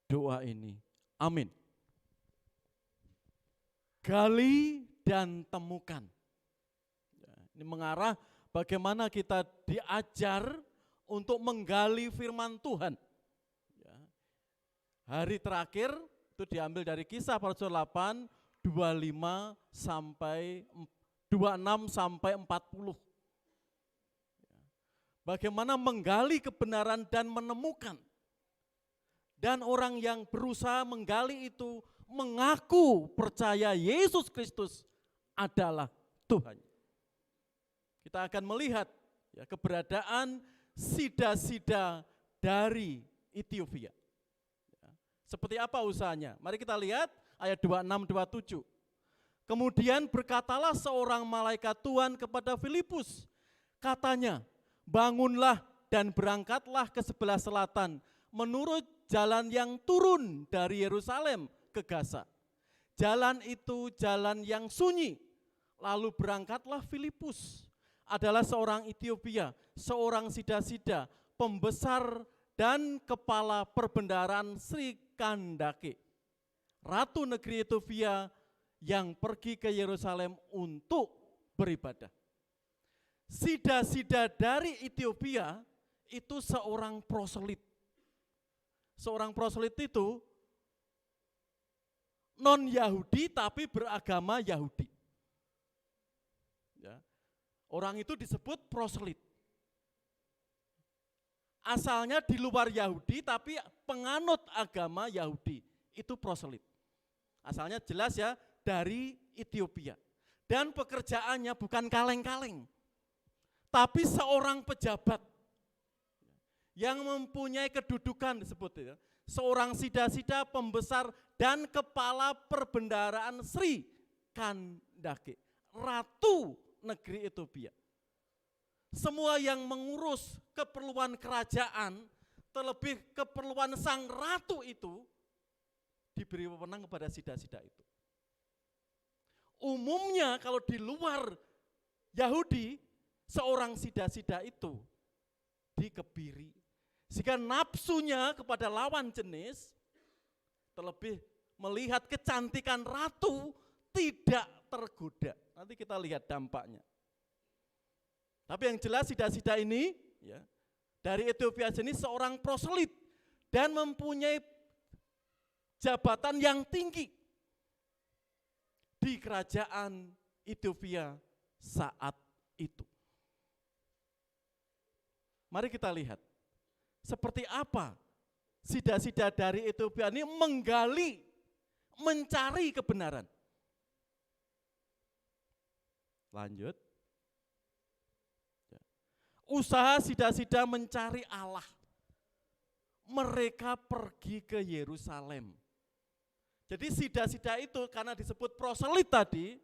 [SPEAKER 3] doa ini. Amin. Gali dan temukan. Ini mengarah bagaimana kita diajar untuk menggali firman Tuhan. Hari terakhir itu diambil dari Kisah Para Rasul 8, 25 sampai 26 sampai 40. Bagaimana menggali kebenaran dan menemukan. Dan orang yang berusaha menggali itu mengaku percaya Yesus Kristus adalah Tuhan. Kita akan melihat ya, keberadaan sida-sida dari Ethiopia. Ya, seperti apa usahanya? Mari kita lihat ayat 26-27. Kemudian berkatalah seorang malaikat Tuhan kepada Filipus, katanya, bangunlah dan berangkatlah ke sebelah selatan menurut jalan yang turun dari Yerusalem ke Gaza. Jalan itu jalan yang sunyi. Lalu berangkatlah Filipus, adalah seorang Ethiopia, seorang sida-sida, pembesar dan kepala perbendaharaan Sri Kandake, ratu negeri Ethiopia yang pergi ke Yerusalem untuk beribadah. Sida-sida dari Ethiopia itu seorang proselit, seorang proselyt itu non-Yahudi tapi beragama Yahudi. Ya. Orang itu disebut proselyt. Asalnya di luar Yahudi tapi penganut agama Yahudi, itu proselyt. Asalnya jelas ya, dari Ethiopia. Dan pekerjaannya bukan kaleng-kaleng, tapi seorang pejabat yang mempunyai kedudukan disebut ya, seorang sida-sida pembesar dan kepala perbendaharaan Sri Kandake, ratu negeri Ethiopia. Semua yang mengurus keperluan kerajaan, terlebih keperluan sang ratu itu, diberi wewenang kepada sida-sida itu. Umumnya kalau di luar Yahudi, seorang sida-sida itu dikebiri. Sehingga nafsunya kepada lawan jenis, terlebih melihat kecantikan ratu, tidak tergoda. Nanti kita lihat dampaknya. Tapi yang jelas sida-sida ini ya, dari Ethiopia sini seorang proselyt dan mempunyai jabatan yang tinggi di kerajaan Ethiopia saat itu. Mari kita lihat seperti apa sida-sida dari Ethiopia ini menggali, mencari kebenaran. Lanjut. Usaha sida-sida mencari Allah. Mereka pergi ke Yerusalem. Jadi sida-sida itu karena disebut proselyt tadi,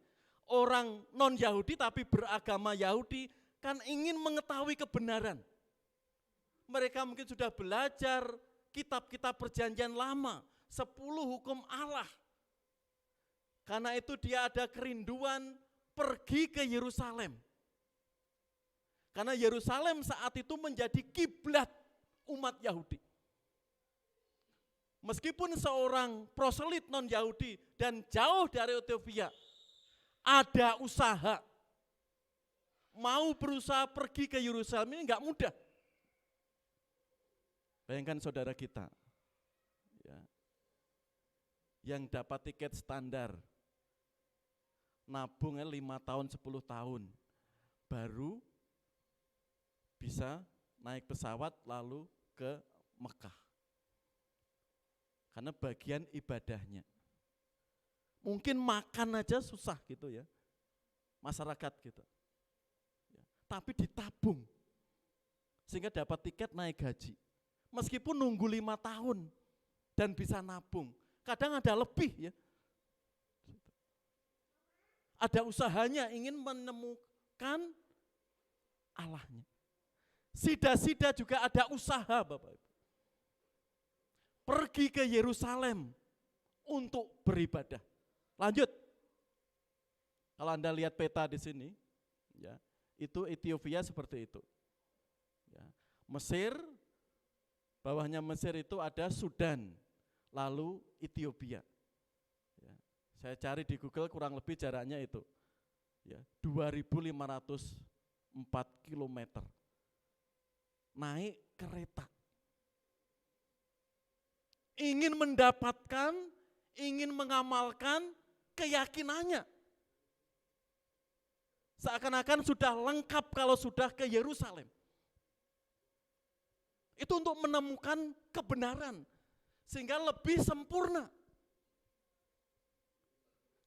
[SPEAKER 3] orang non-Yahudi tapi beragama Yahudi, kan ingin mengetahui kebenaran. Mereka mungkin sudah belajar kitab-kitab perjanjian lama, 10 hukum Allah. Karena itu dia ada kerinduan pergi ke Yerusalem. Karena Yerusalem saat itu menjadi kiblat umat Yahudi. Meskipun seorang proselyt non-Yahudi dan jauh dari Ethiopia, ada usaha, mau berusaha pergi ke Yerusalem ini enggak mudah. Bayangkan saudara kita, ya, yang dapat tiket standar, nabungnya 5 tahun, 10 tahun, baru bisa naik pesawat lalu ke Mekah. Karena bagian ibadahnya. Mungkin makan aja susah gitu ya, masyarakat gitu. Ya, tapi ditabung, sehingga dapat tiket naik haji. Meskipun nunggu 5 tahun dan bisa nabung, kadang ada lebih ya. Ada usahanya ingin menemukan Allahnya. Sida-sida juga ada usaha Bapak Ibu. Pergi ke Yerusalem untuk beribadah. Lanjut. Kalau Anda lihat peta di sini, ya, itu Ethiopia seperti itu. Ya, Mesir, bawahnya Mesir itu ada Sudan, lalu Ethiopia. Ya, saya cari di Google kurang lebih jaraknya itu. Ya, 2.504 kilometer. Naik kereta. Ingin mendapatkan, ingin mengamalkan keyakinannya. Seakan-akan sudah lengkap kalau sudah ke Yerusalem. Itu untuk menemukan kebenaran, sehingga lebih sempurna.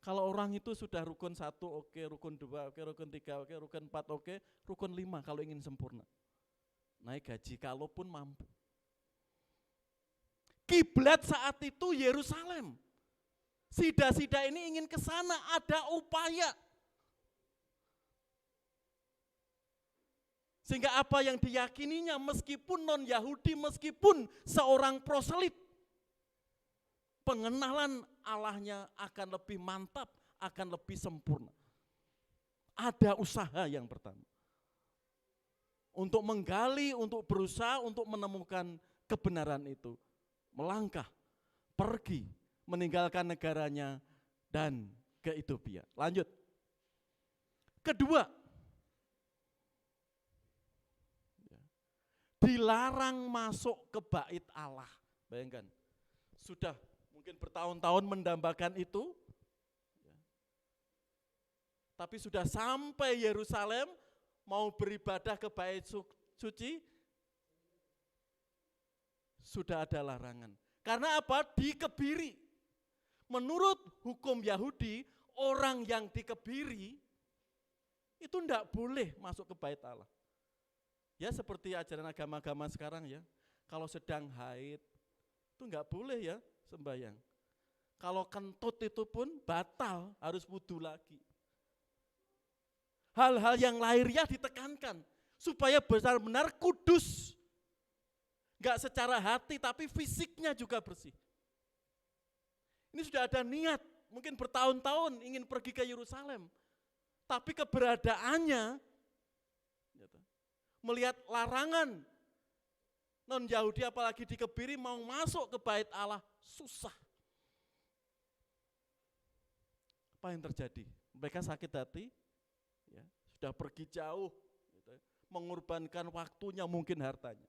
[SPEAKER 3] Kalau orang itu sudah rukun 1 oke, rukun 2 oke, rukun 3 oke, rukun 4 oke, rukun 5 kalau ingin sempurna. Naik gaji kalaupun mampu. Kiblat saat itu Yerusalem. Sida-sida ini ingin ke sana, ada upaya. Sehingga apa yang diyakininya meskipun non-Yahudi, meskipun seorang proselyt, pengenalan Allahnya akan lebih mantap, akan lebih sempurna. Ada usaha yang pertama. Untuk menggali, untuk berusaha, untuk menemukan kebenaran itu. Melangkah, pergi, meninggalkan negaranya, dan ke Ethiopia. Lanjut. Kedua, dilarang masuk ke bait Allah. Bayangkan, sudah mungkin bertahun-tahun mendambakan itu, ya. Tapi sudah sampai Yerusalem, mau beribadah ke bait suci, sudah ada larangan. Karena apa? Dikebiri. Menurut hukum Yahudi, orang yang dikebiri itu tidak boleh masuk ke bait Allah. Ya seperti ajaran agama-agama sekarang ya, kalau sedang haid itu enggak boleh ya sembahyang. Kalau kentut itu pun batal, harus wudu lagi. Hal-hal yang lahiriah ditekankan supaya benar-benar kudus. Enggak secara hati tapi fisiknya juga bersih. Ini sudah ada niat, mungkin bertahun-tahun ingin pergi ke Yerusalem. Tapi keberadaannya, melihat larangan non-Yahudi apalagi dikebiri mau masuk ke bait Allah, susah. Apa yang terjadi? Mereka sakit hati, ya, sudah pergi jauh, gitu, mengorbankan waktunya mungkin hartanya.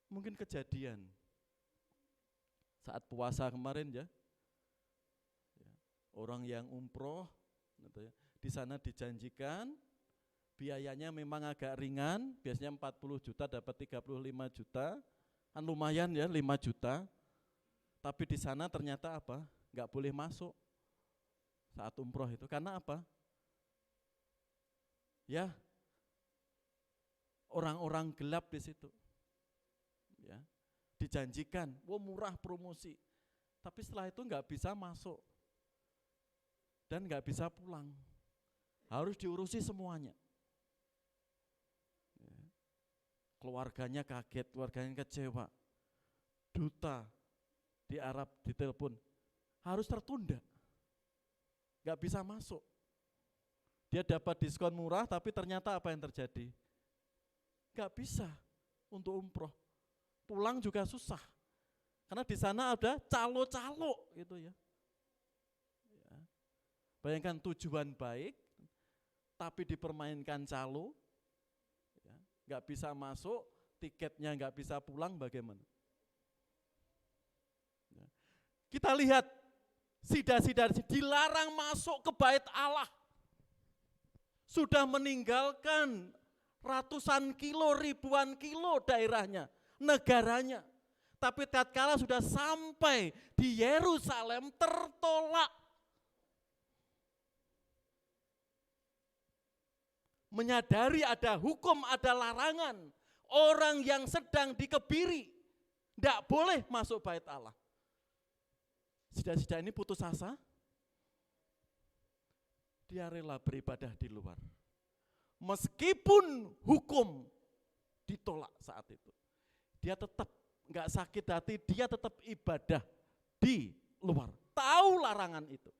[SPEAKER 3] Mungkin kejadian saat puasa kemarin ya, orang yang umroh, gitu ya, di sana dijanjikan biayanya memang agak ringan, biasanya 40 juta dapat 35 juta, kan lumayan ya 5 juta, tapi di sana ternyata apa? Enggak boleh masuk saat umroh itu, karena apa? Ya, orang-orang gelap di situ, ya. Dijanjikan, wah murah promosi, tapi setelah itu enggak bisa masuk dan enggak bisa pulang, harus diurusi semuanya. Ya. Keluarganya kaget, keluarganya kecewa, duta di Arab ditelepon, harus tertunda, enggak bisa masuk. Dia dapat diskon murah, tapi ternyata apa yang terjadi? Enggak bisa untuk umroh. Pulang juga susah, karena di sana ada calo-calo gitu ya. Bayangkan tujuan baik, tapi dipermainkan calo, ya, nggak bisa masuk, tiketnya nggak bisa pulang, bagaimana? Ya. Kita lihat sida-sida dilarang masuk ke bait Allah, sudah meninggalkan ratusan kilo, ribuan kilo daerahnya, negaranya, tapi tatkala sudah sampai di Yerusalem tertolak. Menyadari ada hukum, ada larangan, orang yang sedang dikebiri tidak boleh masuk bait Allah. Sida-sida ini putus asa, dia rela beribadah di luar. Meskipun hukum ditolak saat itu, dia tetap enggak sakit hati, dia tetap ibadah di luar. Tahu larangan itu.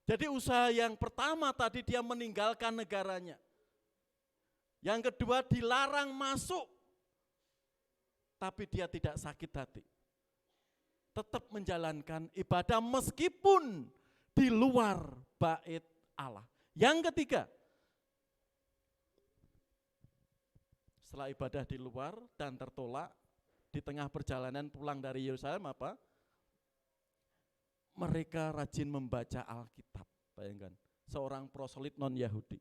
[SPEAKER 3] Jadi usaha yang pertama tadi dia meninggalkan negaranya. Yang kedua dilarang masuk, tapi dia tidak sakit hati. Tetap menjalankan ibadah meskipun di luar bait Allah. Yang ketiga, setelah ibadah di luar dan tertolak, di tengah perjalanan pulang dari Yerusalem apa? Mereka rajin membaca Alkitab. Bayangkan, seorang proselit non-Yahudi.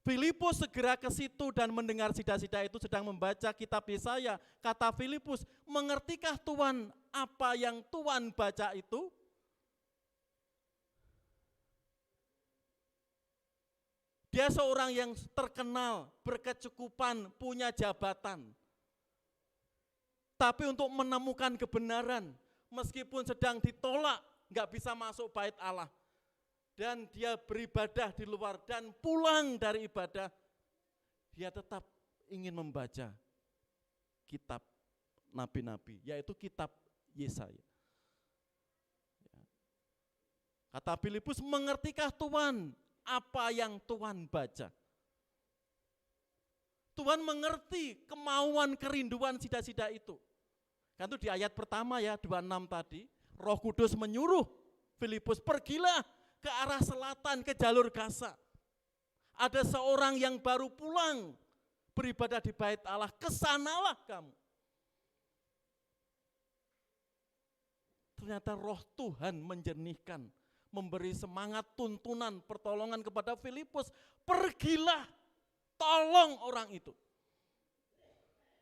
[SPEAKER 3] Filipus segera ke situ dan mendengar sida-sida itu sedang membaca kitab Yesaya. Kata Filipus, mengertikah Tuhan apa yang Tuhan baca itu? Dia seorang yang terkenal, berkecukupan, punya jabatan. Tapi untuk menemukan kebenaran, meskipun sedang ditolak, enggak bisa masuk bait Allah. Dan dia beribadah di luar dan pulang dari ibadah, dia tetap ingin membaca kitab nabi-nabi, yaitu kitab Yesaya. Kata Filipus, mengertikah Tuhan apa yang Tuhan baca? Tuhan mengerti kemauan kerinduan sida-sida itu. Kan itu di ayat pertama ya, 26 tadi, Roh Kudus menyuruh Filipus, pergilah ke arah selatan, ke jalur Gaza. Ada seorang yang baru pulang beribadah di bait Allah, kesanalah kamu. Ternyata roh Tuhan menjernihkan, memberi semangat, tuntunan, pertolongan kepada Filipus. Pergilah, tolong orang itu.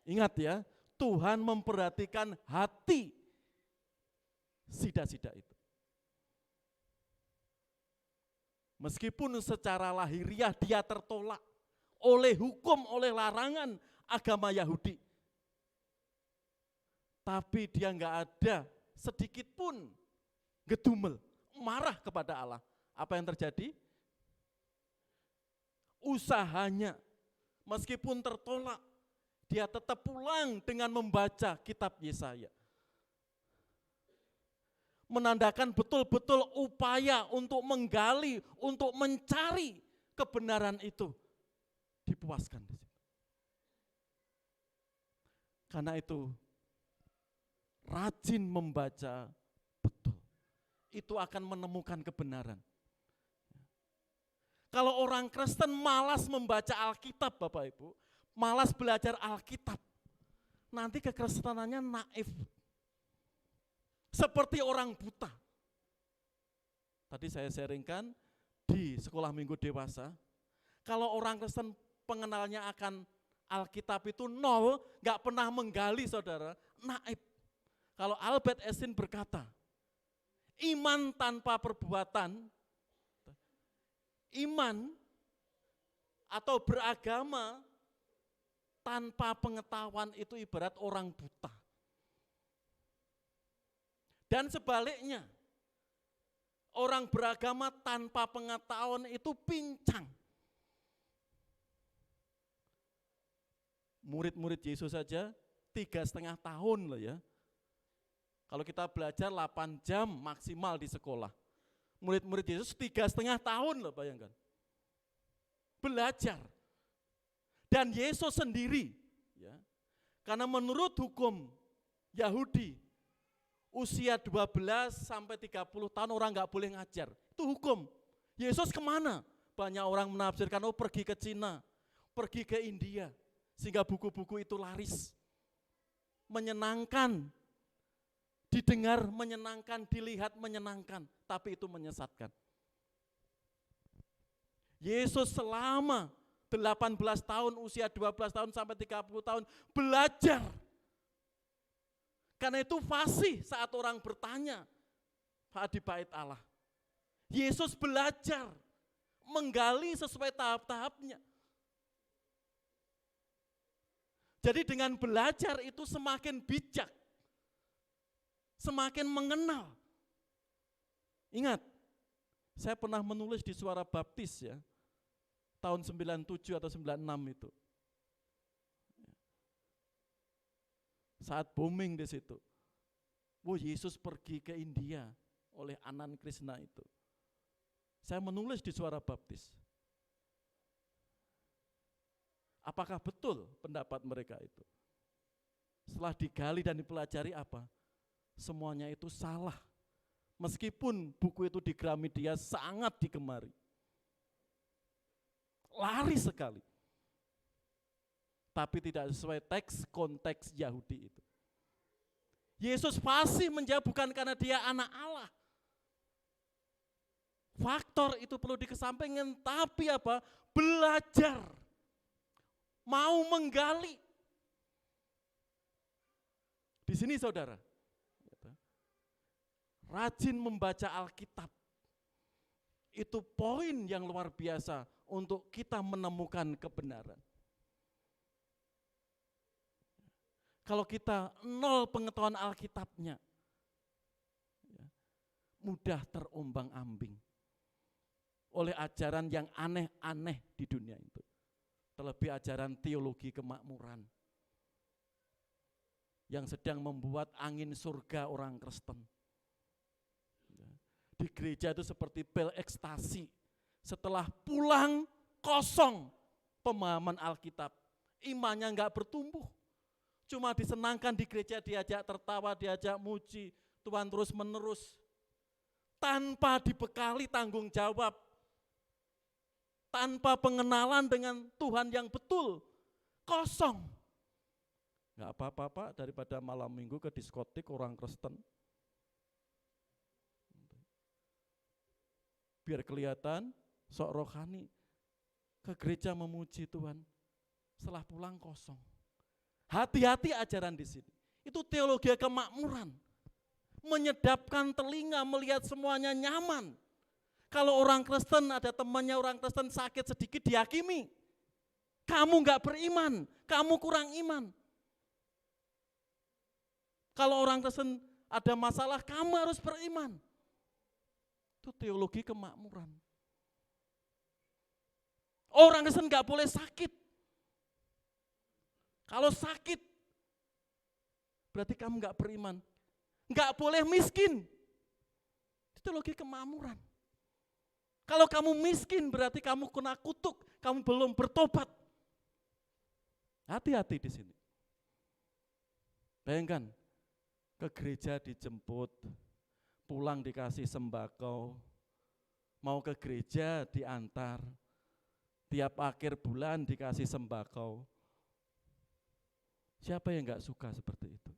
[SPEAKER 3] Ingat ya, Tuhan memperhatikan hati sida-sida itu. Meskipun secara lahiriah dia tertolak oleh hukum, oleh larangan agama Yahudi. Tapi dia enggak ada sedikit pun gedumel, marah kepada Allah. Apa yang terjadi? Usahanya, meskipun tertolak, dia tetap pulang dengan membaca kitab Yesaya. Menandakan betul-betul upaya untuk menggali, untuk mencari kebenaran itu dipuaskan di situ. Karena itu rajin membaca betul, itu akan menemukan kebenaran. Kalau orang Kristen malas membaca Alkitab, Bapak Ibu, malas belajar Alkitab, nanti kekristenannya naif. Seperti orang buta. Tadi saya sharingkan di sekolah minggu dewasa, kalau orang Kristen pengenalnya akan Alkitab itu nol, gak pernah menggali saudara, naif. Kalau Albert Einstein berkata, iman tanpa perbuatan, iman atau beragama tanpa pengetahuan itu ibarat orang buta. Dan sebaliknya, orang beragama tanpa pengetahuan itu pincang. Murid-murid Yesus saja 3,5 tahun loh ya. Kalau kita belajar 8 jam maksimal di sekolah. Murid-murid Yesus 3,5 tahun loh, bayangkan. Belajar. Dan Yesus sendiri, ya, karena menurut hukum Yahudi, usia 12 sampai 30 tahun orang nggak boleh ngajar. Itu hukum. Yesus kemana? Banyak orang menafsirkan, oh pergi ke Cina, pergi ke India. Sehingga buku-buku itu laris. Menyenangkan, didengar menyenangkan, dilihat menyenangkan, tapi itu menyesatkan. Yesus selama 18 tahun, usia 12 tahun sampai 30 tahun belajar. Karena itu fasih saat orang bertanya saat di bait Allah. Yesus belajar, menggali sesuai tahap-tahapnya. Jadi dengan belajar itu semakin bijak, semakin mengenal. Ingat, saya pernah menulis di Suara Baptis ya, tahun 97 atau 96 itu. Saat booming di situ. Oh, Yesus pergi ke India oleh Anand Krishna itu. Saya menulis di Suara Baptis. Apakah betul pendapat mereka itu? Setelah digali dan dipelajari apa? Semuanya itu salah. Meskipun buku itu di Gramedia sangat digemari. Laris sekali. Tapi tidak sesuai teks konteks Yahudi itu. Yesus fasih menjawab bukan karena dia anak Allah. Faktor itu perlu dikesampingkan, tapi apa? Belajar. Mau menggali. Di sini saudara, rajin membaca Alkitab. Itu poin yang luar biasa untuk kita menemukan kebenaran. Kalau kita nol pengetahuan Alkitabnya, mudah terombang-ambing oleh ajaran yang aneh-aneh di dunia itu. Terlebih ajaran teologi kemakmuran yang sedang membuat angin surga orang Kristen. Di gereja itu seperti pil ekstasi. Setelah pulang kosong pemahaman Alkitab, imannya enggak bertumbuh. Cuma disenangkan di gereja, diajak tertawa, diajak muji, Tuhan terus menerus. Tanpa dibekali tanggung jawab. Tanpa pengenalan dengan Tuhan yang betul. kosong. Nggak apa-apa Pak, daripada malam minggu ke diskotik orang Kristen. Biar kelihatan sok rohani, ke gereja memuji Tuhan, setelah pulang kosong. Hati-hati ajaran di sini. Itu teologi kemakmuran. Menyedapkan telinga, melihat semuanya nyaman. Kalau orang Kristen, ada temannya orang Kristen sakit sedikit dihakimi. Kamu enggak beriman, kamu kurang iman. Kalau orang Kristen ada masalah, kamu harus beriman. Itu teologi kemakmuran. Orang Kristen enggak boleh sakit. Kalau sakit, berarti kamu enggak beriman. Enggak boleh miskin. Itu teologi kemakmuran. Kalau kamu miskin, berarti kamu kena kutuk, kamu belum bertobat. Hati-hati di sini. Bayangkan, ke gereja dijemput, pulang dikasih sembako, mau ke gereja diantar, tiap akhir bulan dikasih sembako. Siapa yang enggak suka seperti itu?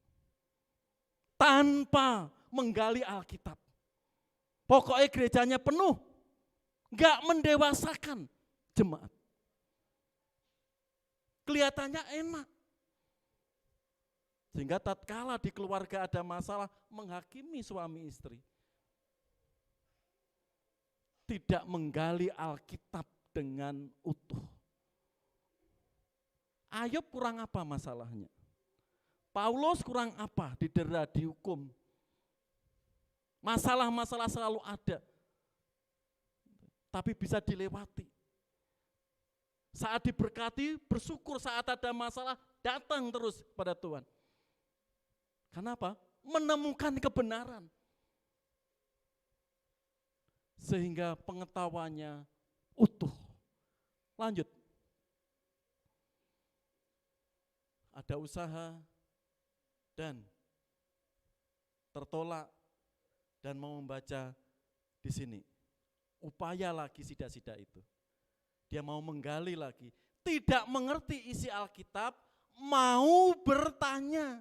[SPEAKER 3] Tanpa menggali Alkitab. Pokoknya gerejanya penuh, enggak mendewasakan jemaat. Kelihatannya enak. Sehingga tatkala di keluarga ada masalah, menghakimi suami istri. Tidak menggali Alkitab dengan utuh. Ayub kurang apa masalahnya? Paulus kurang apa? Didera, dihukum. Masalah-masalah selalu ada. Tapi bisa dilewati. Saat diberkati, bersyukur. Saat ada masalah, datang terus pada Tuhan. Kenapa? Menemukan kebenaran. Sehingga pengetahuannya utuh. Lanjut. Ada usaha dan tertolak dan mau membaca di sini. Upaya lagi sida-sida itu. Dia mau menggali lagi. Tidak mengerti isi Alkitab, mau bertanya.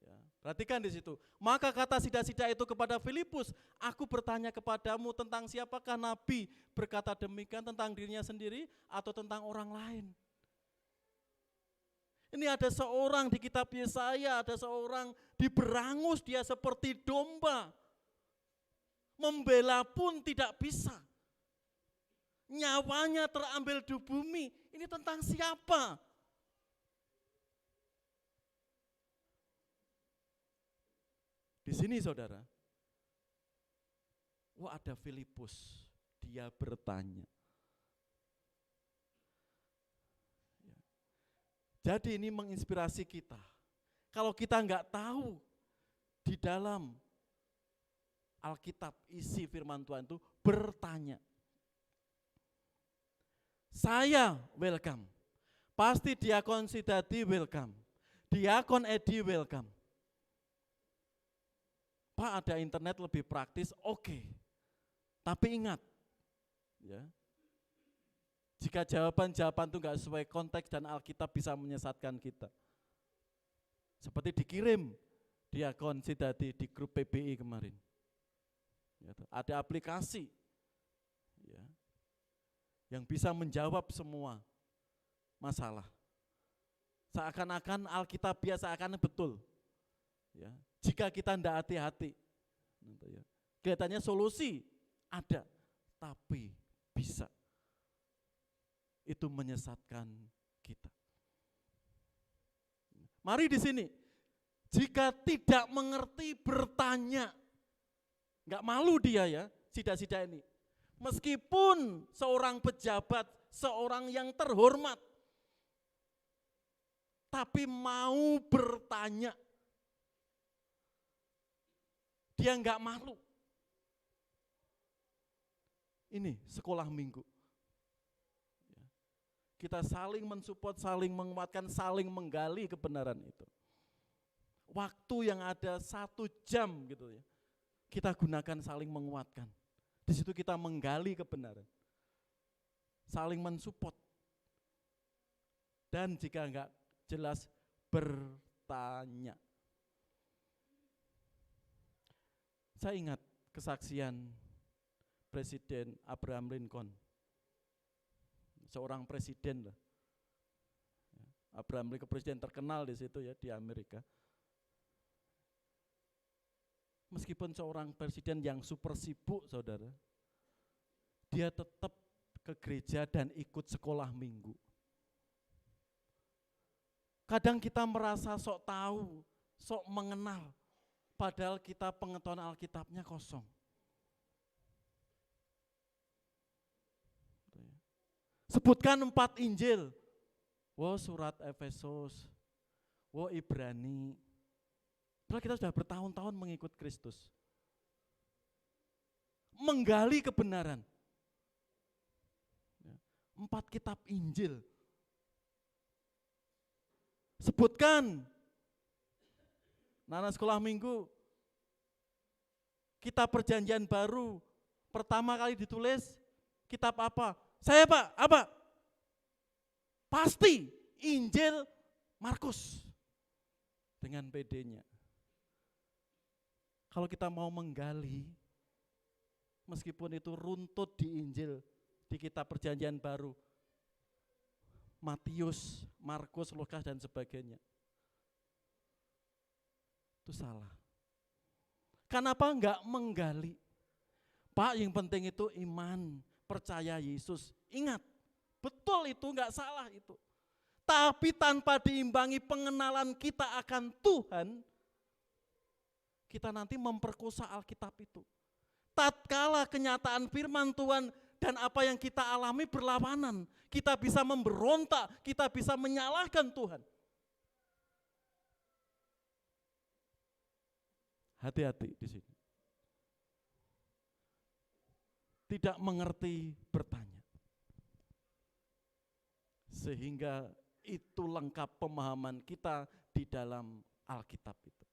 [SPEAKER 3] Ya, perhatikan di situ. Maka kata sida-sida itu kepada Filipus, aku bertanya kepadamu tentang siapakah nabi, berkata demikian tentang dirinya sendiri atau tentang orang lain. Ini ada seorang di kitab Yesaya, ada seorang diberangus, dia seperti domba. Membela pun tidak bisa. Nyawanya terambil di bumi. Ini tentang siapa? Di sini saudara, wah ada Filipus, dia bertanya. Jadi ini menginspirasi kita. Kalau kita enggak tahu di dalam Alkitab isi firman Tuhan itu, bertanya. Saya welcome. Pasti Diakon Sidati welcome. Diakon Edi welcome. Pak, ada internet lebih praktis, oke. Tapi ingat, ya, jika jawaban-jawaban itu enggak sesuai konteks dan Alkitab bisa menyesatkan kita. Seperti dikirim Diakon Sidati di grup PBI kemarin. Ya, ada aplikasi ya, yang bisa menjawab semua masalah. Seakan-akan Alkitab biasa akan betul. Ya, jika kita tidak hati-hati. Ya, kelihatannya solusi ada, tapi bisa. Itu menyesatkan kita. Mari di sini, jika tidak mengerti bertanya, enggak malu dia ya, sida-sida ini. Meskipun seorang pejabat, seorang yang terhormat, tapi mau bertanya, dia enggak malu. Ini sekolah minggu. Kita saling mensupport, saling menguatkan, saling menggali kebenaran itu. Waktu yang ada 1 jam gitu ya, kita gunakan saling menguatkan. Di situ kita menggali kebenaran. Saling mensupport. Dan jika enggak jelas, bertanya. Saya ingat kesaksian Presiden Abraham Lincoln. Seorang presiden lah. Abraham Lincoln presiden terkenal di situ ya, di Amerika. Meskipun seorang presiden yang super sibuk, saudara, dia tetap ke gereja dan ikut sekolah minggu. Kadang kita merasa sok tahu, sok mengenal, padahal kita pengetahuan Alkitabnya kosong. Sebutkan 4 Injil. Surat Efesus, Ibrani. Padahal kita sudah bertahun-tahun mengikut Kristus. Menggali kebenaran. 4 kitab Injil. Sebutkan. Anak sekolah minggu, kitab Perjanjian Baru pertama kali ditulis kitab apa? Saya Pak, apa? Pasti Injil Markus dengan PD-nya. Kalau kita mau menggali, meskipun itu runtut di Injil, di kitab Perjanjian Baru, Matius, Markus, Lukas dan sebagainya, itu salah. Kenapa enggak menggali? Pak, yang penting itu iman, percaya Yesus. Ingat, betul itu, enggak salah itu. Tapi tanpa diimbangi pengenalan kita akan Tuhan, kita nanti memperkosa Alkitab itu. Tatkala kenyataan firman Tuhan dan apa yang kita alami berlawanan, kita bisa memberontak, kita bisa menyalahkan Tuhan. Hati-hati di sini. Tidak mengerti bertanya. Sehingga itu lengkap pemahaman kita di dalam Alkitab itu.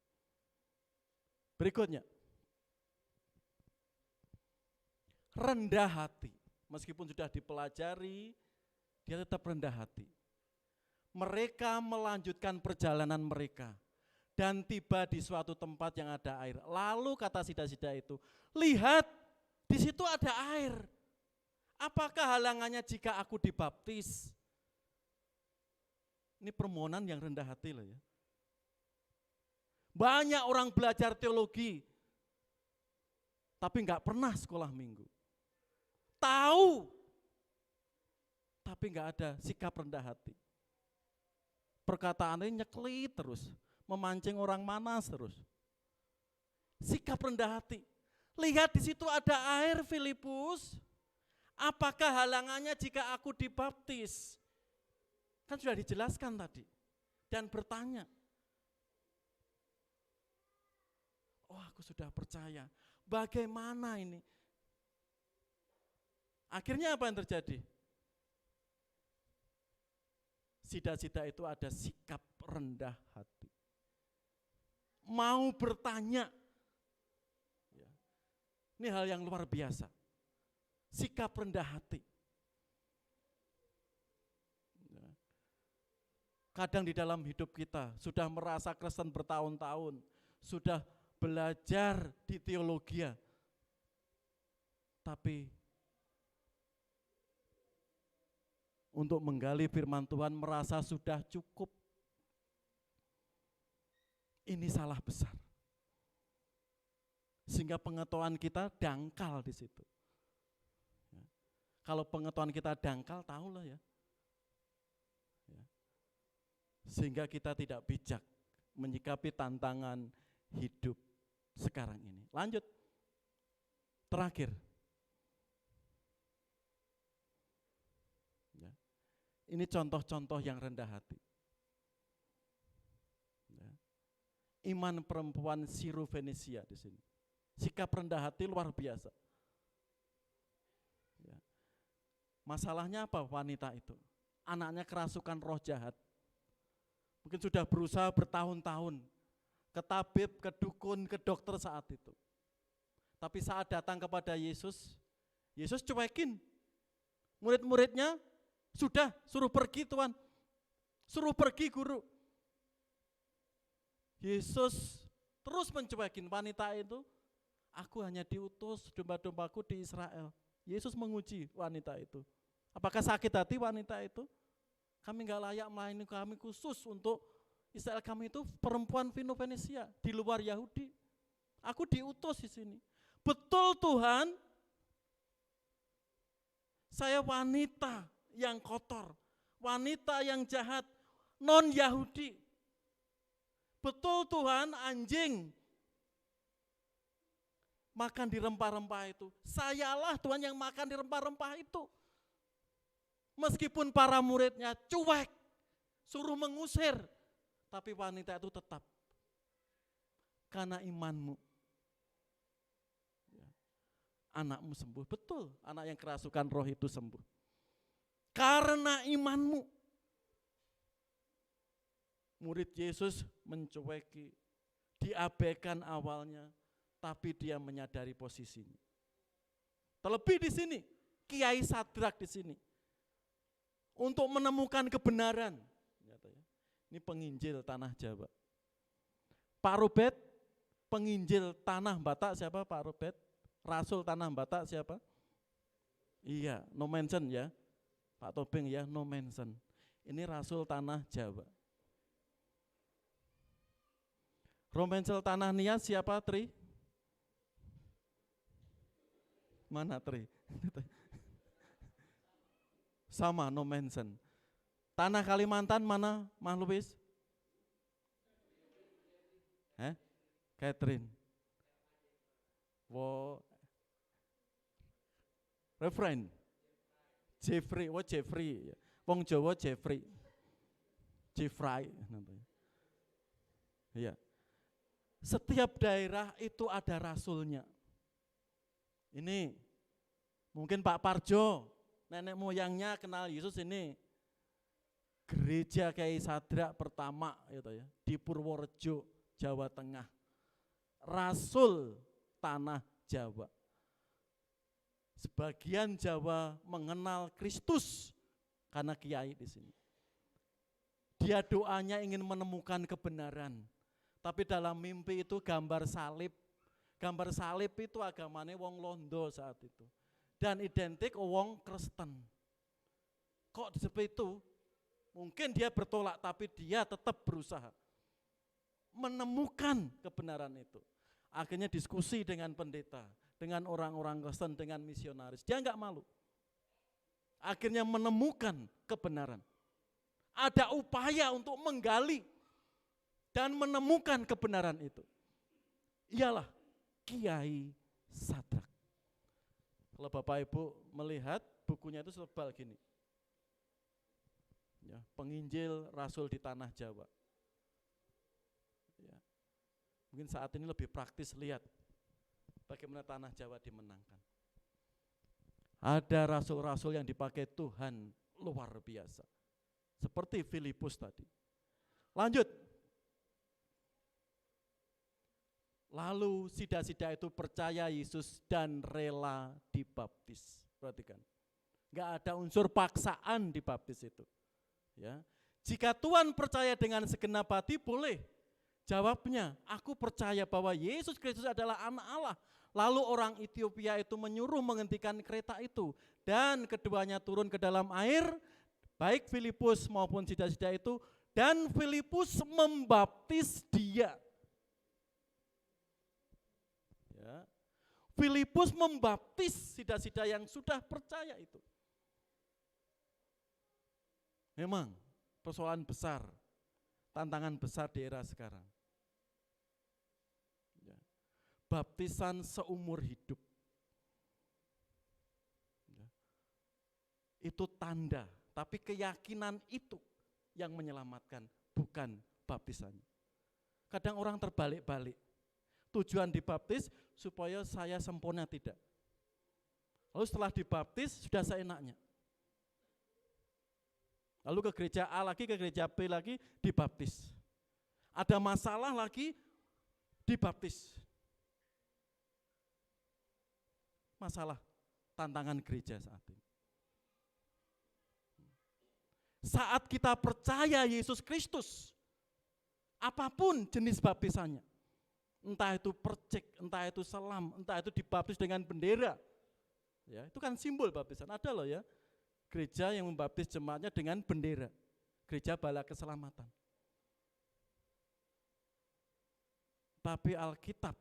[SPEAKER 3] Berikutnya. Rendah hati. Meskipun sudah dipelajari, dia tetap rendah hati. Mereka melanjutkan perjalanan mereka dan tiba di suatu tempat yang ada air. Lalu kata sida-sida itu, lihat, di situ ada air. Apakah halangannya jika aku dibaptis? Ini permohonan yang rendah hati loh ya. Banyak orang belajar teologi, tapi enggak pernah sekolah minggu. Tahu, tapi enggak ada sikap rendah hati. Perkataannya nyeklit terus, memancing orang manas terus. Sikap rendah hati. Lihat di situ ada air, Filipus. Apakah halangannya jika aku dibaptis? Kan sudah dijelaskan tadi. Dan bertanya. Oh, aku sudah percaya. Bagaimana ini? Akhirnya apa yang terjadi? Sida-sida itu ada sikap rendah hati. Mau bertanya. Ini hal yang luar biasa. Sikap rendah hati. Kadang di dalam hidup kita sudah merasa Kristen bertahun-tahun, sudah belajar di teologi, tapi untuk menggali firman Tuhan merasa sudah cukup. Ini salah besar. Sehingga pengetahuan kita dangkal di situ. Kalau pengetahuan kita dangkal, tahulah ya. Sehingga kita tidak bijak menyikapi tantangan hidup sekarang ini. Lanjut. Terakhir. Ya. Ini contoh-contoh yang rendah hati. Ya. Iman perempuan Sirofenisia di sini. Sikap rendah hati luar biasa. Ya. Masalahnya apa wanita itu? Anaknya kerasukan roh jahat. Mungkin sudah berusaha bertahun-tahun. Ke tabib, ke dukun, ke dokter saat itu. Tapi saat datang kepada Yesus, Yesus cuekin. Murid-muridnya sudah suruh pergi Tuhan. Suruh pergi guru. Yesus terus mencuekin wanita itu. Aku hanya diutus domba-dombaku di Israel. Yesus menguji wanita itu. Apakah sakit hati wanita itu? Kami gak layak melayani, kami khusus untuk Israel, kami itu perempuan Fenisia di luar Yahudi. Aku diutus di sini. Betul Tuhan, saya wanita yang kotor, wanita yang jahat, non Yahudi. Betul Tuhan, anjing makan di rempah-rempah itu. Sayalah Tuhan yang makan di rempah-rempah itu. Meskipun para muridnya cuek, suruh mengusir, tapi wanita itu tetap. Karena imanmu. Anakmu sembuh, betul, anak yang kerasukan roh itu sembuh. Karena imanmu. Murid Yesus mencueki, diabaikan awalnya, tapi dia menyadari posisinya. Terlebih di sini, Kiai Sadrak di sini, untuk menemukan kebenaran. Ini penginjil tanah Jawa. Pak Robert, penginjil tanah Batak siapa Pak Robert? Rasul tanah Batak siapa? Iya, no mention ya. Pak Tobing ya, no mention. Ini Rasul tanah Jawa. Romencel tanah Nias siapa Tri? Mana Tri? Sama, no mention. Tanah Kalimantan mana Mas Luis? Catherine. Wo refrain. Jeffrey, Jeffrey. Wong Jawa Jeffrey. Jeffrey. Iya. Setiap daerah itu ada rasulnya. Ini mungkin Pak Parjo, nenek moyangnya kenal Yesus ini. Gereja Kiai Sadrak pertama gitu ya, di Purworejo, Jawa Tengah. Rasul tanah Jawa. Sebagian Jawa mengenal Kristus karena kiai di sini. Dia doanya ingin menemukan kebenaran. Tapi dalam mimpi itu gambar salib. Gambar salib itu agamanya wong Londo saat itu. Dan identik wong Kristen. Kok seperti itu? Mungkin dia bertolak tapi dia tetap berusaha menemukan kebenaran itu. Akhirnya diskusi dengan pendeta, dengan orang-orang Kristen, dengan misionaris. Dia enggak malu. Akhirnya menemukan kebenaran. Ada upaya untuk menggali dan menemukan kebenaran itu. Ialah Kiai Sadrak. Kalau Bapak Ibu melihat bukunya itu sebal gini. Ya, penginjil Rasul di tanah Jawa. Ya. Mungkin saat ini lebih praktis lihat bagaimana tanah Jawa dimenangkan. Ada rasul-rasul yang dipakai Tuhan luar biasa. Seperti Filipus tadi. Lanjut. Lalu sida-sida itu percaya Yesus dan rela dibaptis. Perhatikan. Enggak ada unsur paksaan dibaptis itu. Ya. Jika Tuhan percaya dengan segenap hati boleh. Jawabnya, aku percaya bahwa Yesus Kristus adalah anak Allah. Lalu orang Ethiopia itu menyuruh menghentikan kereta itu. Dan keduanya turun ke dalam air, baik Filipus maupun sida-sida itu. Dan Filipus membaptis dia. Ya. Filipus membaptis sida-sida yang sudah percaya itu. Memang persoalan besar, tantangan besar di era sekarang. Ya. Baptisan seumur hidup. Ya. Itu tanda, tapi keyakinan itu yang menyelamatkan, bukan baptisannya. Kadang orang terbalik-balik. Tujuan dibaptis supaya saya sempurna, tidak. Lalu setelah dibaptis sudah seenaknya. Lalu ke gereja A lagi, ke gereja B lagi, dibaptis. Ada masalah lagi, dibaptis. Masalah tantangan gereja saat ini. saat kita percaya Yesus Kristus, apapun jenis baptisannya, entah itu percik, entah itu selam, entah itu dibaptis dengan bendera, ya itu kan simbol baptisan. Ada loh ya, gereja yang membaptis jemaatnya dengan bendera, gereja bala keselamatan. Tapi Alkitab,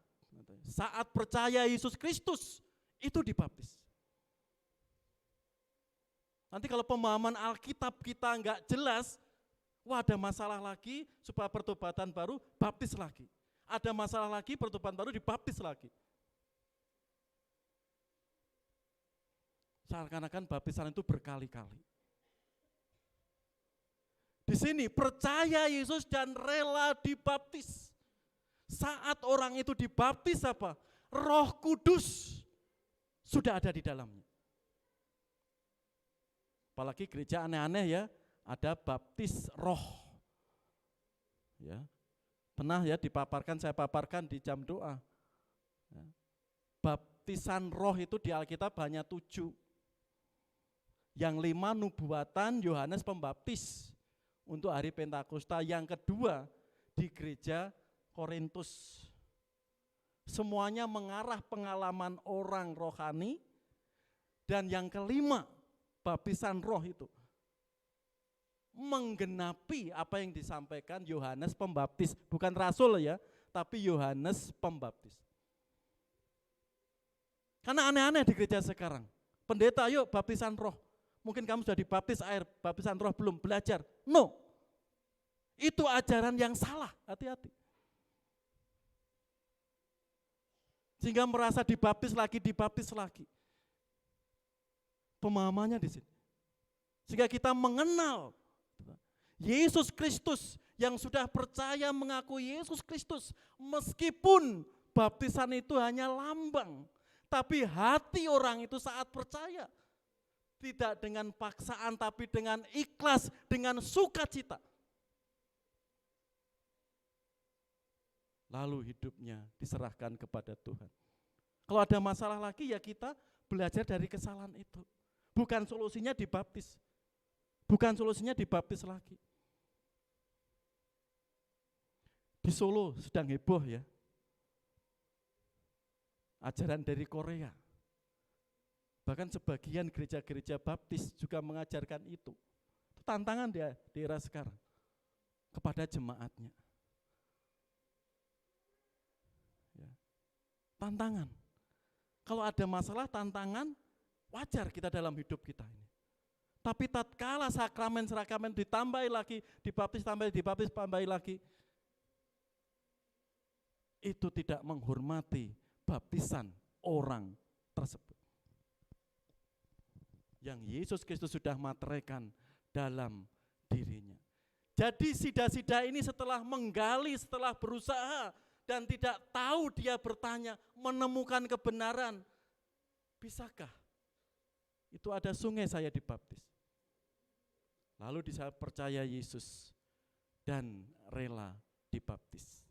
[SPEAKER 3] saat percaya Yesus Kristus, itu dibaptis. Nanti kalau pemahaman Alkitab kita enggak jelas, wah ada masalah lagi, supaya pertobatan baru, baptis lagi. Ada masalah lagi, pertobatan baru, dibaptis lagi. Seakan-akan baptisan itu berkali-kali. Di sini percaya Yesus dan rela dibaptis. Saat orang itu dibaptis apa? Roh Kudus sudah ada di dalamnya. Apalagi gereja aneh-aneh ya, ada baptis roh. Ya. Pernah ya saya paparkan di jam doa. Ya. Baptisan roh itu di Alkitab hanya 7. Yang 5 nubuatan Yohanes Pembaptis untuk hari Pentakosta. Yang kedua di gereja Korintus. Semuanya mengarah pengalaman orang rohani. Dan yang kelima, baptisan roh itu menggenapi apa yang disampaikan Yohanes Pembaptis. Bukan rasul ya, tapi Yohanes Pembaptis. Karena aneh-aneh di gereja sekarang. Pendeta, yuk baptisan roh. Mungkin kamu sudah dibaptis air, baptisan roh belum, belajar. No, itu ajaran yang salah, hati-hati. Sehingga merasa dibaptis lagi. Pemahamannya di sini. Sehingga kita mengenal Yesus Kristus yang sudah percaya mengakui Yesus Kristus. Meskipun baptisan itu hanya lambang, tapi hati orang itu saat percaya. Tidak dengan paksaan tapi dengan ikhlas, dengan sukacita. Lalu hidupnya diserahkan kepada Tuhan. Kalau ada masalah lagi ya kita belajar dari kesalahan itu. Bukan solusinya dibaptis. Bukan solusinya dibaptis lagi. Di Solo sedang heboh ya. Ajaran dari Korea. Bahkan sebagian gereja-gereja baptis juga mengajarkan itu. Itu tantangan dia di era sekarang kepada jemaatnya. Ya. Tantangan. Kalau ada masalah, tantangan, wajar kita dalam hidup kita ini. Tapi tatkala sakramen-sakramen ditambahi lagi, dibaptis, tambahi lagi, itu tidak menghormati baptisan orang tersebut. Yang Yesus Kristus sudah materaikan dalam dirinya. Jadi sida-sida ini setelah menggali, setelah berusaha, dan tidak tahu dia bertanya, menemukan kebenaran. Bisakah? Itu ada sungai saya dibaptis. Lalu saya percaya Yesus dan rela dibaptis.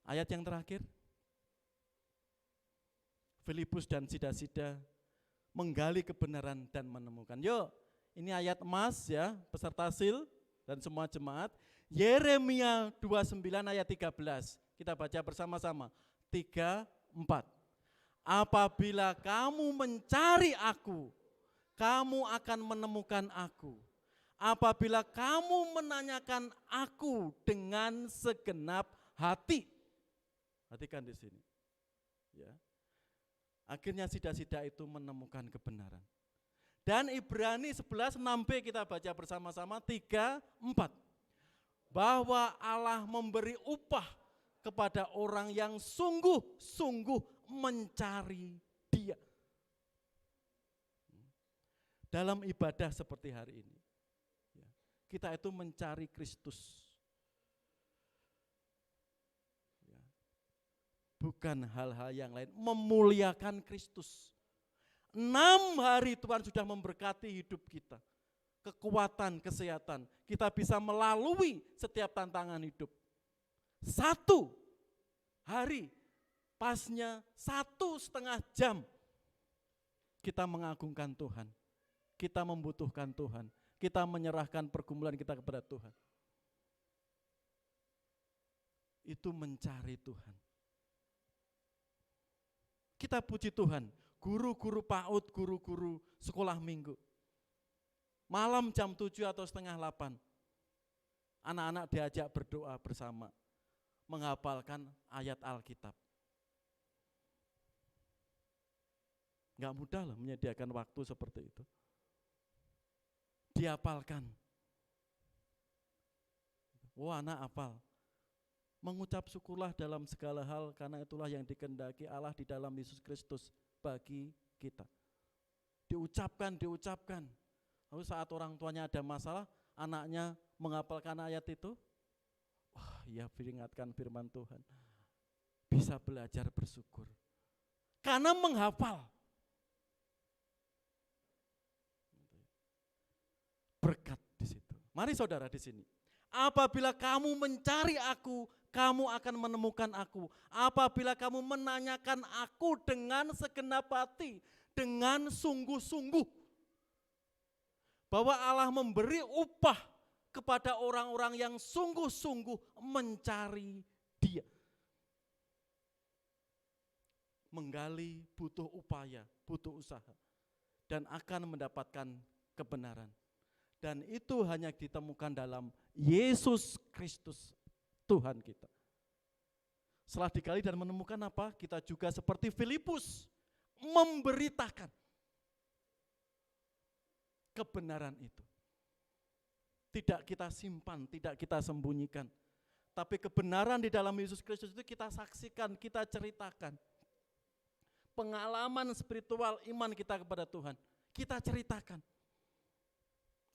[SPEAKER 3] Ayat yang terakhir. Filipus dan sida-sida menggali kebenaran dan menemukan. Yuk, ini ayat emas ya, peserta sil dan semua jemaat. Yeremia 29 ayat 13. Kita baca bersama-sama. 3, 4. Apabila kamu mencari aku, kamu akan menemukan aku. Apabila kamu menanyakan aku dengan segenap hati. Perhatikan di sini. Ya. Akhirnya sida-sida itu menemukan kebenaran. Dan Ibrani 11, 6b kita baca bersama-sama. 3, 4. Bahwa Allah memberi upah kepada orang yang sungguh-sungguh mencari Dia. Dalam ibadah seperti hari ini, kita itu mencari Kristus. Bukan hal-hal yang lain, memuliakan Kristus. 6 hari Tuhan sudah memberkati hidup kita. Kekuatan, kesehatan, kita bisa melalui setiap tantangan hidup. 1 hari, pasnya 1,5 jam, kita mengagungkan Tuhan, kita membutuhkan Tuhan, kita menyerahkan pergumulan kita kepada Tuhan. Itu mencari Tuhan. Kita puji Tuhan, guru-guru PAUD, guru-guru sekolah minggu. Malam jam 7 atau setengah 8, anak-anak diajak berdoa bersama, menghafalkan ayat Alkitab. Enggak mudah loh menyediakan waktu seperti itu. Dihafalkan. Anak hafal. Mengucap syukurlah dalam segala hal, karena itulah yang dikehendaki Allah di dalam Yesus Kristus bagi kita. Diucapkan. Lalu saat orang tuanya ada masalah, anaknya menghafalkan ayat itu, ya diingatkan firman Tuhan. Bisa belajar bersyukur. Karena menghafal. Berkat di situ. Mari saudara di sini. Apabila kamu mencari aku, kamu akan menemukan aku. Apabila kamu menanyakan aku dengan segenap hati, dengan sungguh-sungguh. Bahwa Allah memberi upah kepada orang-orang yang sungguh-sungguh mencari Dia. Menggali butuh upaya, butuh usaha. Dan akan mendapatkan kebenaran. Dan itu hanya ditemukan dalam Yesus Kristus, Tuhan kita. Setelah digali dan menemukan apa? Kita juga seperti Filipus memberitakan kebenaran itu. Tidak kita simpan, tidak kita sembunyikan. Tapi kebenaran di dalam Yesus Kristus itu kita saksikan, kita ceritakan. Pengalaman spiritual iman kita kepada Tuhan, kita ceritakan.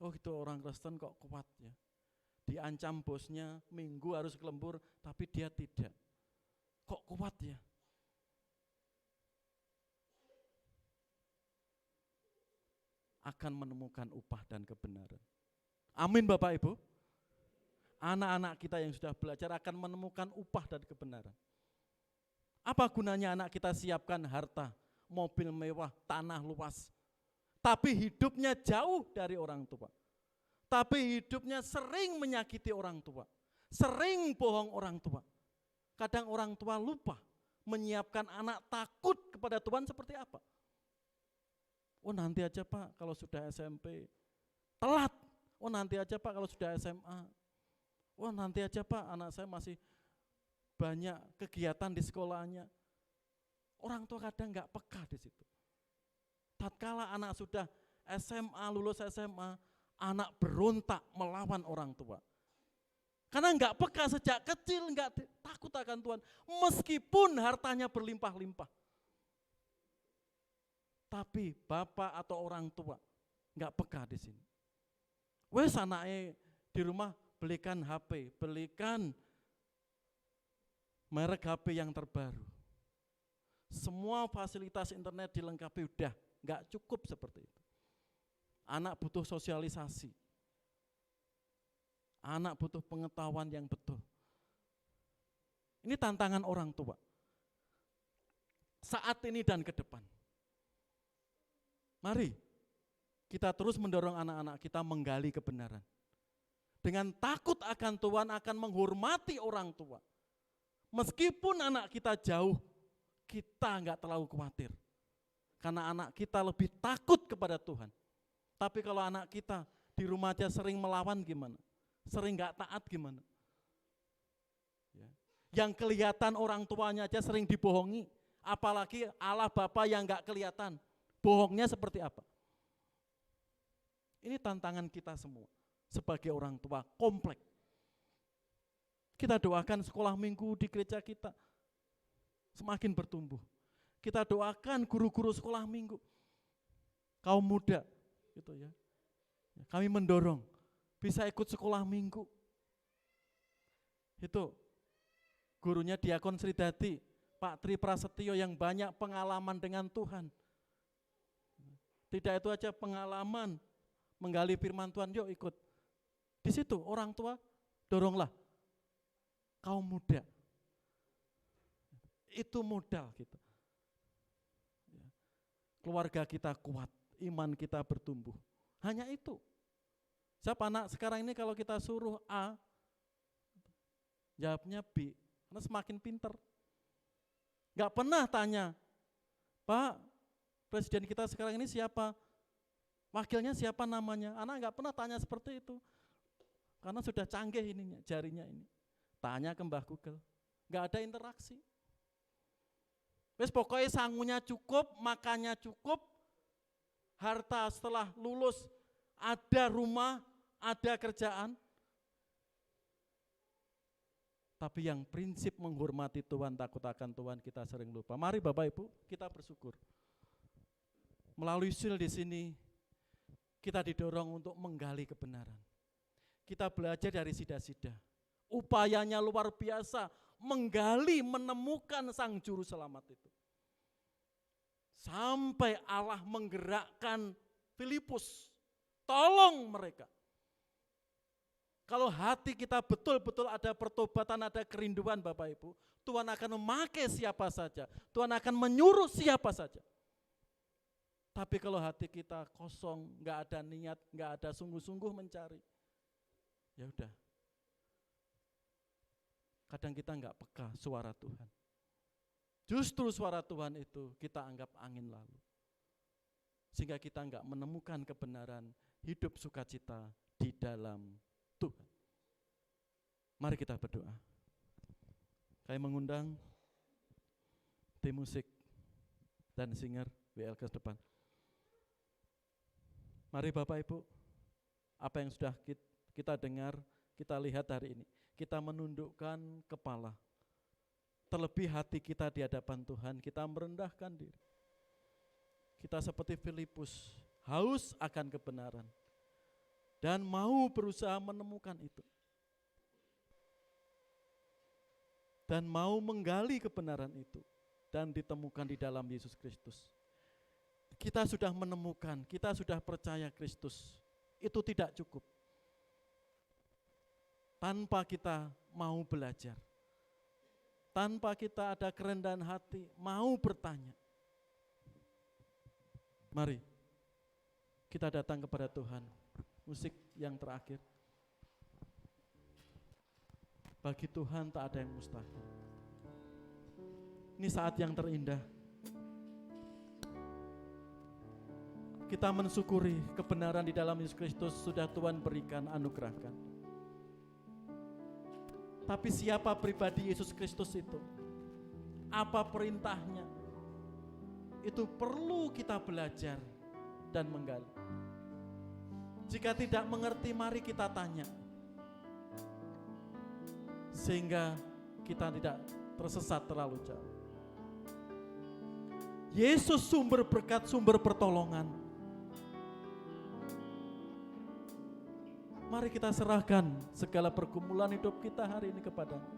[SPEAKER 3] Oh itu orang Kristen kok kuat ya. Diancam bosnya, minggu harus ke lembur, tapi dia tidak. Kok kuat ya? Akan menemukan upah dan kebenaran. Amin Bapak Ibu. Anak-anak kita yang sudah belajar akan menemukan upah dan kebenaran. Apa gunanya anak kita siapkan harta, mobil mewah, tanah luas, tapi hidupnya jauh dari orang tua. Tapi hidupnya sering menyakiti orang tua, sering bohong orang tua. Kadang orang tua lupa menyiapkan anak takut kepada Tuhan seperti apa. Oh nanti aja Pak kalau sudah SMP. Telat. Oh nanti aja Pak kalau sudah SMA. Oh nanti aja Pak anak saya masih banyak kegiatan di sekolahnya. Orang tua kadang enggak peka di situ. Tatkala anak sudah SMA, lulus SMA, anak berontak melawan orang tua. Karena enggak peka sejak kecil, enggak takut akan Tuhan. Meskipun hartanya berlimpah-limpah. Tapi bapak atau orang tua enggak peka di sini. Wes anaknya di rumah belikan HP, belikan merek HP yang terbaru. Semua fasilitas internet dilengkapi, udah enggak cukup seperti itu. Anak butuh sosialisasi. Anak butuh pengetahuan yang betul. Ini tantangan orang tua. Saat ini dan ke depan. Mari kita terus mendorong anak-anak kita menggali kebenaran. Dengan takut akan Tuhan akan menghormati orang tua. Meskipun anak kita jauh, kita enggak terlalu khawatir. Karena anak kita lebih takut kepada Tuhan. Tapi kalau anak kita di rumah aja sering melawan gimana? Sering enggak taat gimana? Ya. Yang kelihatan orang tuanya aja sering dibohongi. Apalagi Allah Bapa yang enggak kelihatan. Bohongnya seperti apa? Ini tantangan kita semua sebagai orang tua kompleks. Kita doakan sekolah minggu di gereja kita semakin bertumbuh. Kita doakan guru-guru sekolah minggu, kaum muda, gitu ya. Kami mendorong bisa ikut sekolah minggu. Itu gurunya Diakon Sridati, Pak Tri Prasetyo yang banyak pengalaman dengan Tuhan. Tidak itu aja pengalaman menggali firman Tuhan, yuk ikut. Di situ orang tua doronglah kaum muda. Itu modal kita. Keluarga kita kuat, iman kita bertumbuh. Hanya itu. Siapa anak sekarang ini kalau kita suruh A, jawabnya B, karena semakin pinter. Gak pernah tanya, Pak, presiden kita sekarang ini siapa? Wakilnya siapa namanya? Anak gak pernah tanya seperti itu. Karena sudah canggih ininya, jarinya ini. Tanya ke Mbah Google. Gak ada interaksi. Wes pokoknya sangunya cukup, makannya cukup, harta setelah lulus, ada rumah, ada kerjaan. Tapi yang prinsip menghormati Tuhan, takut akan Tuhan kita sering lupa. Mari Bapak Ibu, kita bersyukur. Melalui sil di sini, kita didorong untuk menggali kebenaran. Kita belajar dari Sida-Sida. Upayanya luar biasa, menggali, menemukan Sang Juru Selamat itu. Sampai Allah menggerakkan Filipus, tolong mereka. Kalau hati kita betul-betul ada pertobatan, ada kerinduan Bapak Ibu, Tuhan akan memakai siapa saja, Tuhan akan menyuruh siapa saja. Tapi kalau hati kita kosong, gak ada niat, gak ada sungguh-sungguh mencari, ya udah. Kadang kita gak peka suara Tuhan. Justru suara Tuhan itu kita anggap angin lalu. Sehingga kita enggak menemukan kebenaran hidup sukacita di dalam Tuhan. Mari kita berdoa. Saya mengundang tim musik dan singer WL ke depan. Mari Bapak Ibu, apa yang sudah kita dengar, kita lihat hari ini. Kita menundukkan kepala. Terlebih hati kita di hadapan Tuhan, kita merendahkan diri. Kita seperti Filipus, haus akan kebenaran dan mau berusaha menemukan itu. Dan mau menggali kebenaran itu dan ditemukan di dalam Yesus Kristus. Kita sudah menemukan, kita sudah percaya Kristus. Itu tidak cukup. Tanpa kita mau belajar. Tanpa kita ada kerendahan hati, mau bertanya. Mari kita datang kepada Tuhan. Musik yang terakhir. Bagi Tuhan tak ada yang mustahil. Ini saat yang terindah. Kita mensyukuri kebenaran di dalam Yesus Kristus sudah Tuhan berikan, anugerahkan. Tapi siapa pribadi Yesus Kristus itu? Apa perintahnya? Itu perlu kita belajar dan menggali. Jika tidak mengerti, mari kita tanya. Sehingga kita tidak tersesat terlalu jauh. Yesus sumber berkat, sumber pertolongan. Mari kita serahkan segala pergumulan hidup kita hari ini kepada-Nya.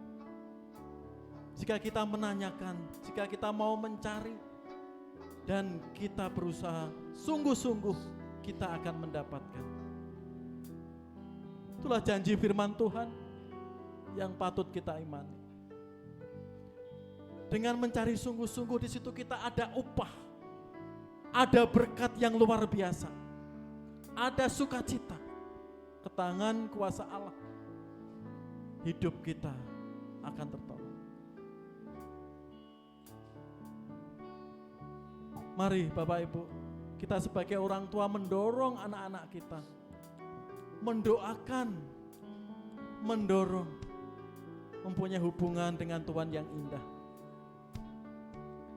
[SPEAKER 3] Jika kita menanyakan, jika kita mau mencari, dan kita berusaha sungguh-sungguh, kita akan mendapatkan. Itulah janji firman Tuhan yang patut kita imani. Dengan mencari sungguh-sungguh, di situ kita ada upah, ada berkat yang luar biasa, ada sukacita. Ketangan kuasa Allah, hidup kita akan tertolong. Mari Bapak Ibu, kita sebagai orang tua mendorong anak-anak kita, mendoakan, mendorong, mempunyai hubungan dengan Tuhan yang indah.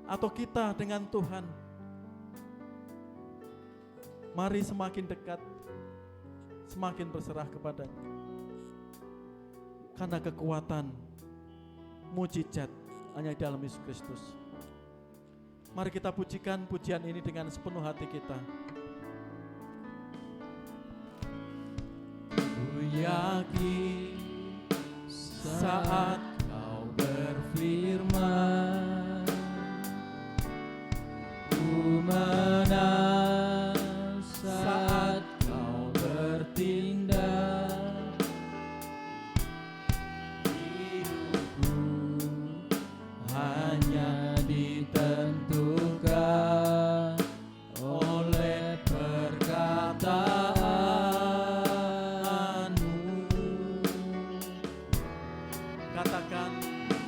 [SPEAKER 3] Atau kita dengan Tuhan, mari semakin dekat, semakin berserah kepada-Nya. Karena kekuatan, mujizat hanya di dalam Yesus Kristus. Mari kita pujikan pujian ini dengan sepenuh hati kita. Ku yakin saat Kau berfirman, ku menang saat Kau bertindak. Hidupku hanya ditentukan oleh perkataan Katakan,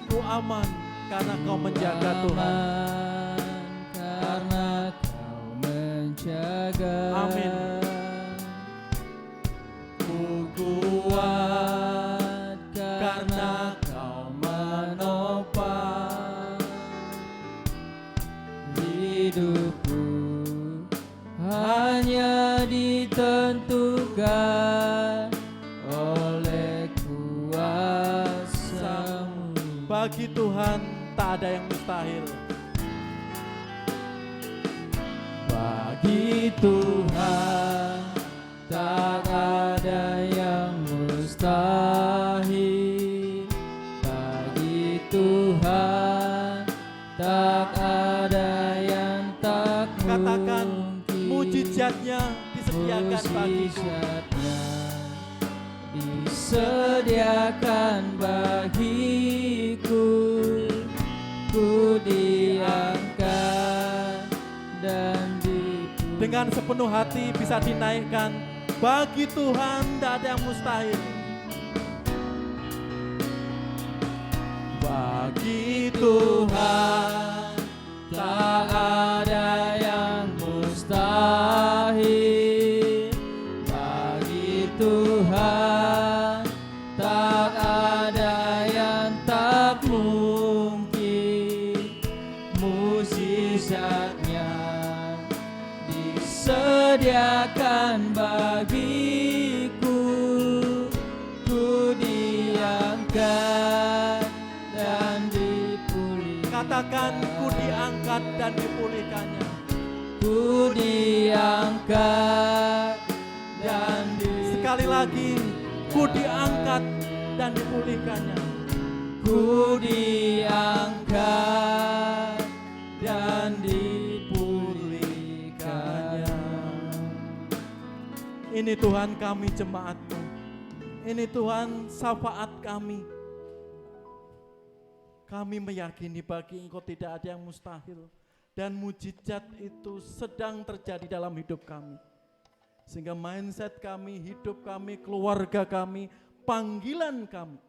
[SPEAKER 3] ku aman karena kau menjaga Tuhan.
[SPEAKER 2] Karena kau menjaga.
[SPEAKER 3] Amin.
[SPEAKER 2] Ku kuat karena kau menopang hidupku, hanya ditentukan oleh kuasa-Mu.
[SPEAKER 3] Bagi Tuhan tak ada yang mustahil.
[SPEAKER 2] Bagi Tuhan tak ada yang mustahil. Bagi Tuhan tak ada yang tak
[SPEAKER 3] Katakan,
[SPEAKER 2] mungkin.
[SPEAKER 3] mujizatnya disediakan bagiku.
[SPEAKER 2] Mujizatnya disediakan bagiku. Ku diangkat dan dipulihkan.
[SPEAKER 3] Dengan sepenuh hati bisa dinaikkan. Bagi Tuhan tidak ada yang mustahil.
[SPEAKER 2] Bagi Tuhan tak ada yang mustahil. Bagi Tuhan tak ada yang tak mungkin. Mujizatnya disediakan bagiku. Ku diangkat dan dipulihkan.
[SPEAKER 3] Katakan, ku diangkat dan dipulihkannya.
[SPEAKER 2] Ku diangkat dan dipulihkan.
[SPEAKER 3] Sekali lagi, ku diangkat dan dipulihkannya.
[SPEAKER 2] Ku diangkat dan dipulihkannya.
[SPEAKER 3] Ini Tuhan kami jemaat-Mu. Ini Tuhan syafaat kami. Kami meyakini bagi Engkau tidak ada yang mustahil. Dan mujizat itu sedang terjadi dalam hidup kami. Sehingga mindset kami, hidup kami, keluarga kami, panggilan kami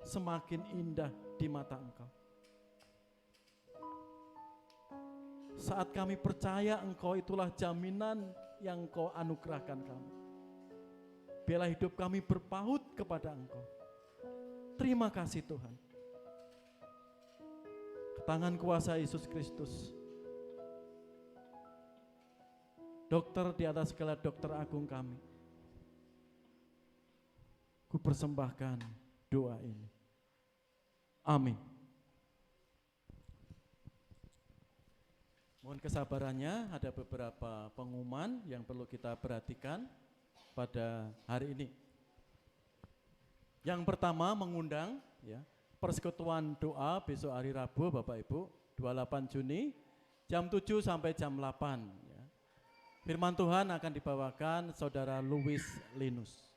[SPEAKER 3] semakin indah di mata Engkau. Saat kami percaya Engkau itulah jaminan yang Engkau anugerahkan kami. Biarlah hidup kami berpaut kepada Engkau. Terima kasih Tuhan. Tangan kuasa Yesus Kristus. Dokter di atas segala dokter agung kami. Ku persembahkan doa ini. Amin. Mohon kesabarannya, ada beberapa pengumuman yang perlu kita perhatikan pada hari ini. Yang pertama mengundang ya, persekutuan doa besok hari Rabu Bapak Ibu 28 Juni jam 7 sampai jam 8 ya. Firman Tuhan akan dibawakan Saudara Louis Linus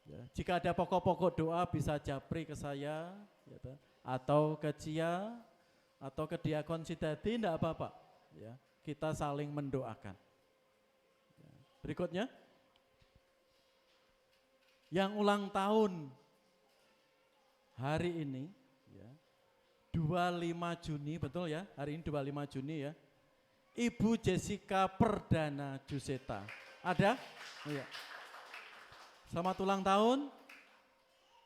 [SPEAKER 3] ya. Jika ada pokok-pokok doa bisa japri ke saya ya, atau ke Cia atau ke Diakon Sidati, tidak apa-apa ya. Kita saling mendoakan ya. Berikutnya yang ulang tahun hari ini ya, 25 Juni, betul ya, hari ini 25 Juni ya, Ibu Jessica Perdana Juseta. Ada? Oh, ya. Selamat ulang tahun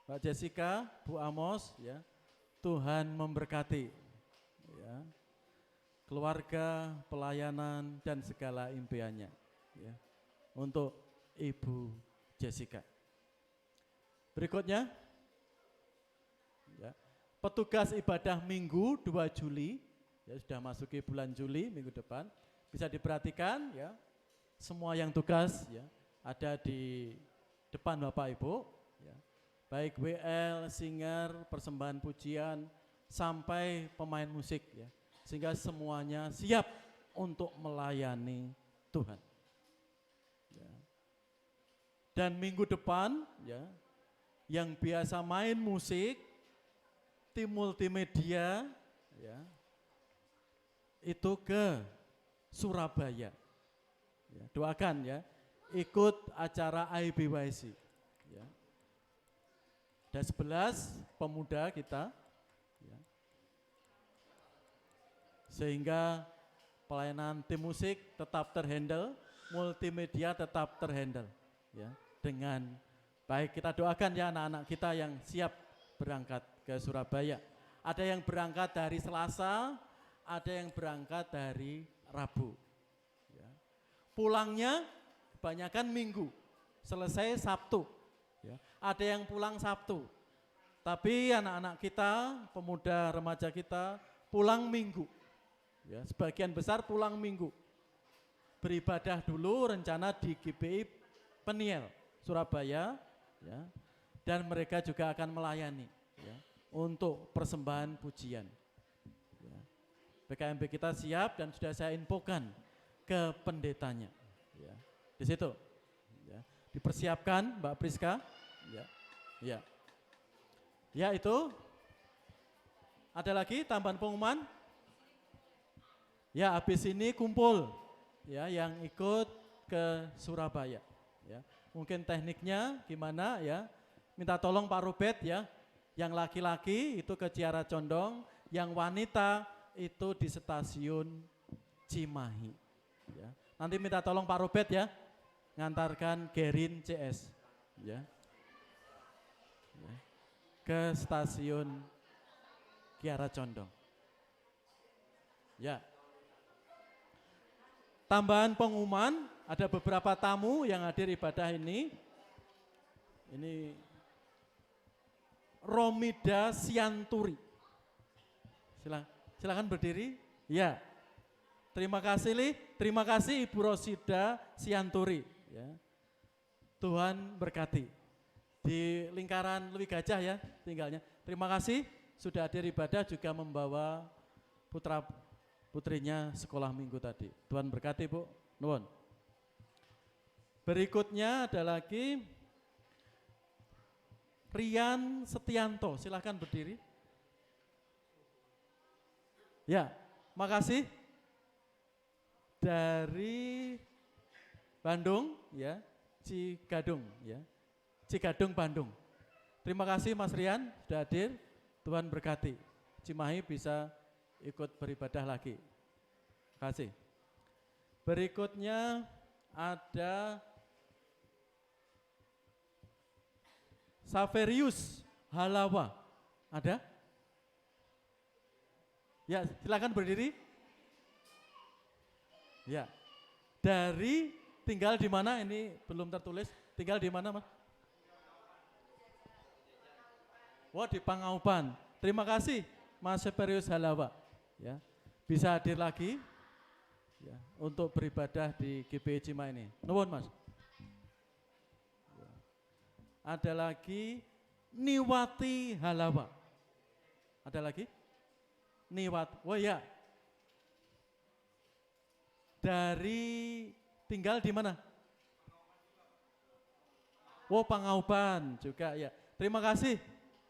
[SPEAKER 3] Mbak Jessica, Bu Amos ya. Tuhan memberkati ya, keluarga, pelayanan dan segala impiannya ya, untuk Ibu Jessica. Berikutnya ya, petugas ibadah Minggu 2 Juli ya, sudah masuki bulan Juli minggu depan, bisa diperhatikan ya, semua yang tugas ya ada di depan Bapak Ibu ya, baik WL, singer, persembahan pujian sampai pemain musik ya, sehingga semuanya siap untuk melayani Tuhan ya. Dan minggu depan ya, yang biasa main musik, tim multimedia ya, itu ke Surabaya ya, doakan ya, ikut acara IBYC ya. Ada 11 pemuda kita, ya. Sehingga pelayanan tim musik tetap terhandle, multimedia tetap terhandle, ya, dengan baik. Kita doakan ya anak-anak kita yang siap berangkat ke Surabaya. Ada yang berangkat dari Selasa, ada yang berangkat dari Rabu. Ya. Pulangnya kebanyakan Minggu, selesai Sabtu. Ya. Ada yang pulang Sabtu, tapi anak-anak kita, pemuda remaja kita pulang Minggu. Ya, sebagian besar pulang Minggu. Beribadah dulu rencana di GPI Peniel, Surabaya, ya, dan mereka juga akan melayani, ya, untuk persembahan pujian. Ya. PKMB kita siap dan sudah saya infokan ke pendetanya. Ya. Di situ, ya, dipersiapkan Mbak Priska. Ya, ya, ya itu. Ada lagi tambahan pengumuman? Ya, habis ini kumpul, ya, yang ikut ke Surabaya. Ya, mungkin tekniknya gimana ya? Minta tolong Pak Rubet ya. Yang laki-laki itu ke Ciara Condong, yang wanita itu di stasiun Cimahi. Ya. Nanti minta tolong Pak Rubet ya, ngantarkan Gerin CS. Ya. Ya. Ke stasiun Kiara Condong. Ya. Tambahan pengumuman, ada beberapa tamu yang hadir ibadah ini. Ini Romida Sianturi. Silakan berdiri. Ya. Terima kasih Li, terima kasih Ibu Rosida Sianturi. Ya. Tuhan berkati. Di lingkaran Lewi Gajah ya tinggalnya. Terima kasih sudah hadir ibadah, juga membawa putra putrinya sekolah minggu tadi. Tuhan berkati Bu. Nuwun. Berikutnya ada lagi Rian Setianto, silahkan berdiri. Ya, makasih. Dari Bandung ya, Cigadung ya. Cigadung Bandung. Terima kasih Mas Rian sudah hadir. Tuhan berkati. Cimahi bisa ikut beribadah lagi. Terima kasih. Berikutnya ada Saverius Halawa. Ada? Ya, silakan berdiri. Ya. Dari tinggal di mana ini belum tertulis. Tinggal di mana, Mas? Wah, di Pangaupan. Terima kasih Mas Saverius Halawa. Ya. Bisa hadir lagi ya, untuk beribadah di GPI Cimahi ini. Nuwun Mas. Ada lagi Niwati Halawa. Ada lagi? Niwati. Oh ya. Dari tinggal di mana? Oh, Pangaupan juga ya. Terima kasih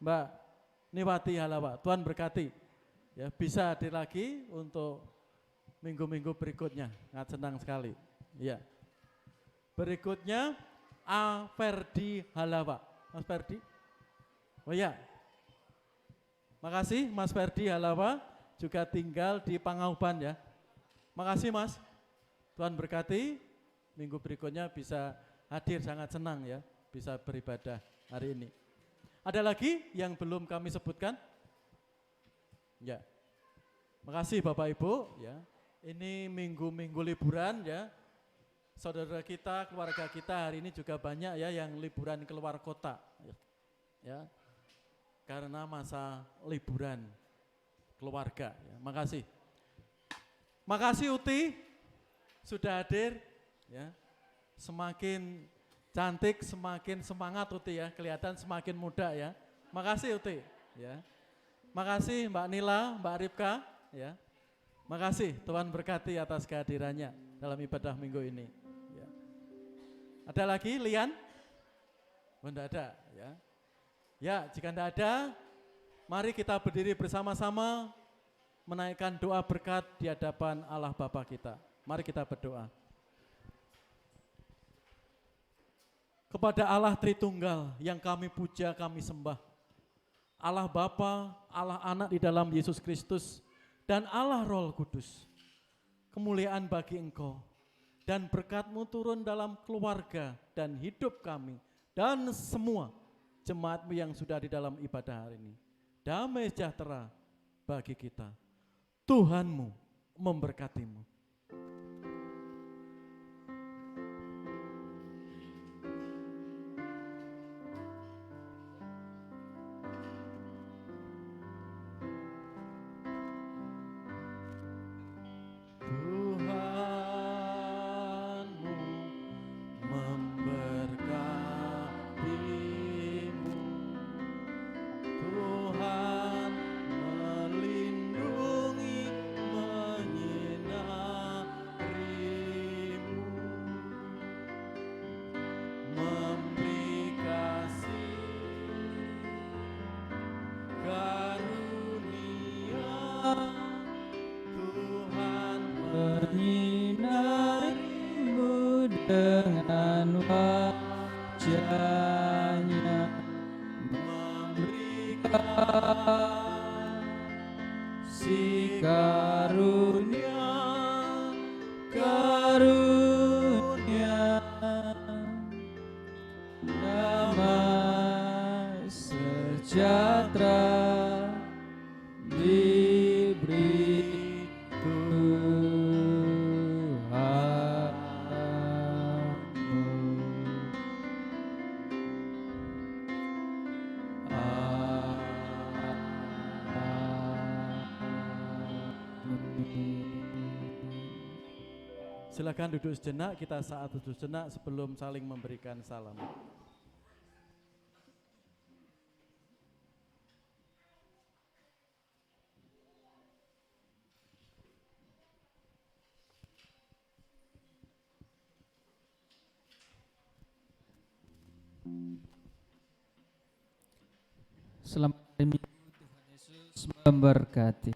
[SPEAKER 3] Mbak Niwati Halawa. Tuhan berkati. Ya, bisa hadir lagi untuk minggu-minggu berikutnya. Sangat senang sekali. Ya. Berikutnya A. Ferdi Halawa. Mas Ferdi? Oh ya. Makasih Mas Ferdi Halawa, juga tinggal di Pangaupan ya. Makasih Mas. Tuhan berkati. Minggu berikutnya bisa hadir, sangat senang ya. Bisa beribadah hari ini. Ada lagi yang belum kami sebutkan? Ya. Makasih Bapak Ibu ya. Ini minggu-minggu liburan ya. Saudara kita, keluarga kita hari ini juga banyak ya yang liburan keluar kota. Ya. Karena masa liburan keluarga ya. Makasih. Makasih Uti sudah hadir ya. Semakin cantik, semakin semangat Uti ya, kelihatan semakin muda ya. Makasih Uti ya. Makasih Mbak Nila, Mbak Ripka ya. Makasih Tuhan berkati atas kehadirannya dalam ibadah minggu ini. Ya. Ada lagi Lian? Oh, enggak ada ya. Ya, jika enggak ada, mari kita berdiri bersama-sama menaikkan doa berkat di hadapan Allah Bapa kita. Mari kita berdoa. Kepada Allah Tritunggal yang kami puja, kami sembah, Allah Bapa, Allah Anak di dalam Yesus Kristus, dan Allah Roh Kudus. Kemuliaan bagi Engkau, dan berkat-Mu turun dalam keluarga dan hidup kami, dan semua jemaat-Mu yang sudah di dalam ibadah hari ini. Damai sejahtera bagi kita. Tuhanmu memberkatimu.
[SPEAKER 2] menyinarimu dengan wajahnya, memberikan si karunia, damai sejahtera diberi
[SPEAKER 3] Silakan duduk sejenak, kita saat duduk sejenak sebelum saling memberikan salam.
[SPEAKER 2] Selamat hari Minggu, Tuhan Yesus memberkati.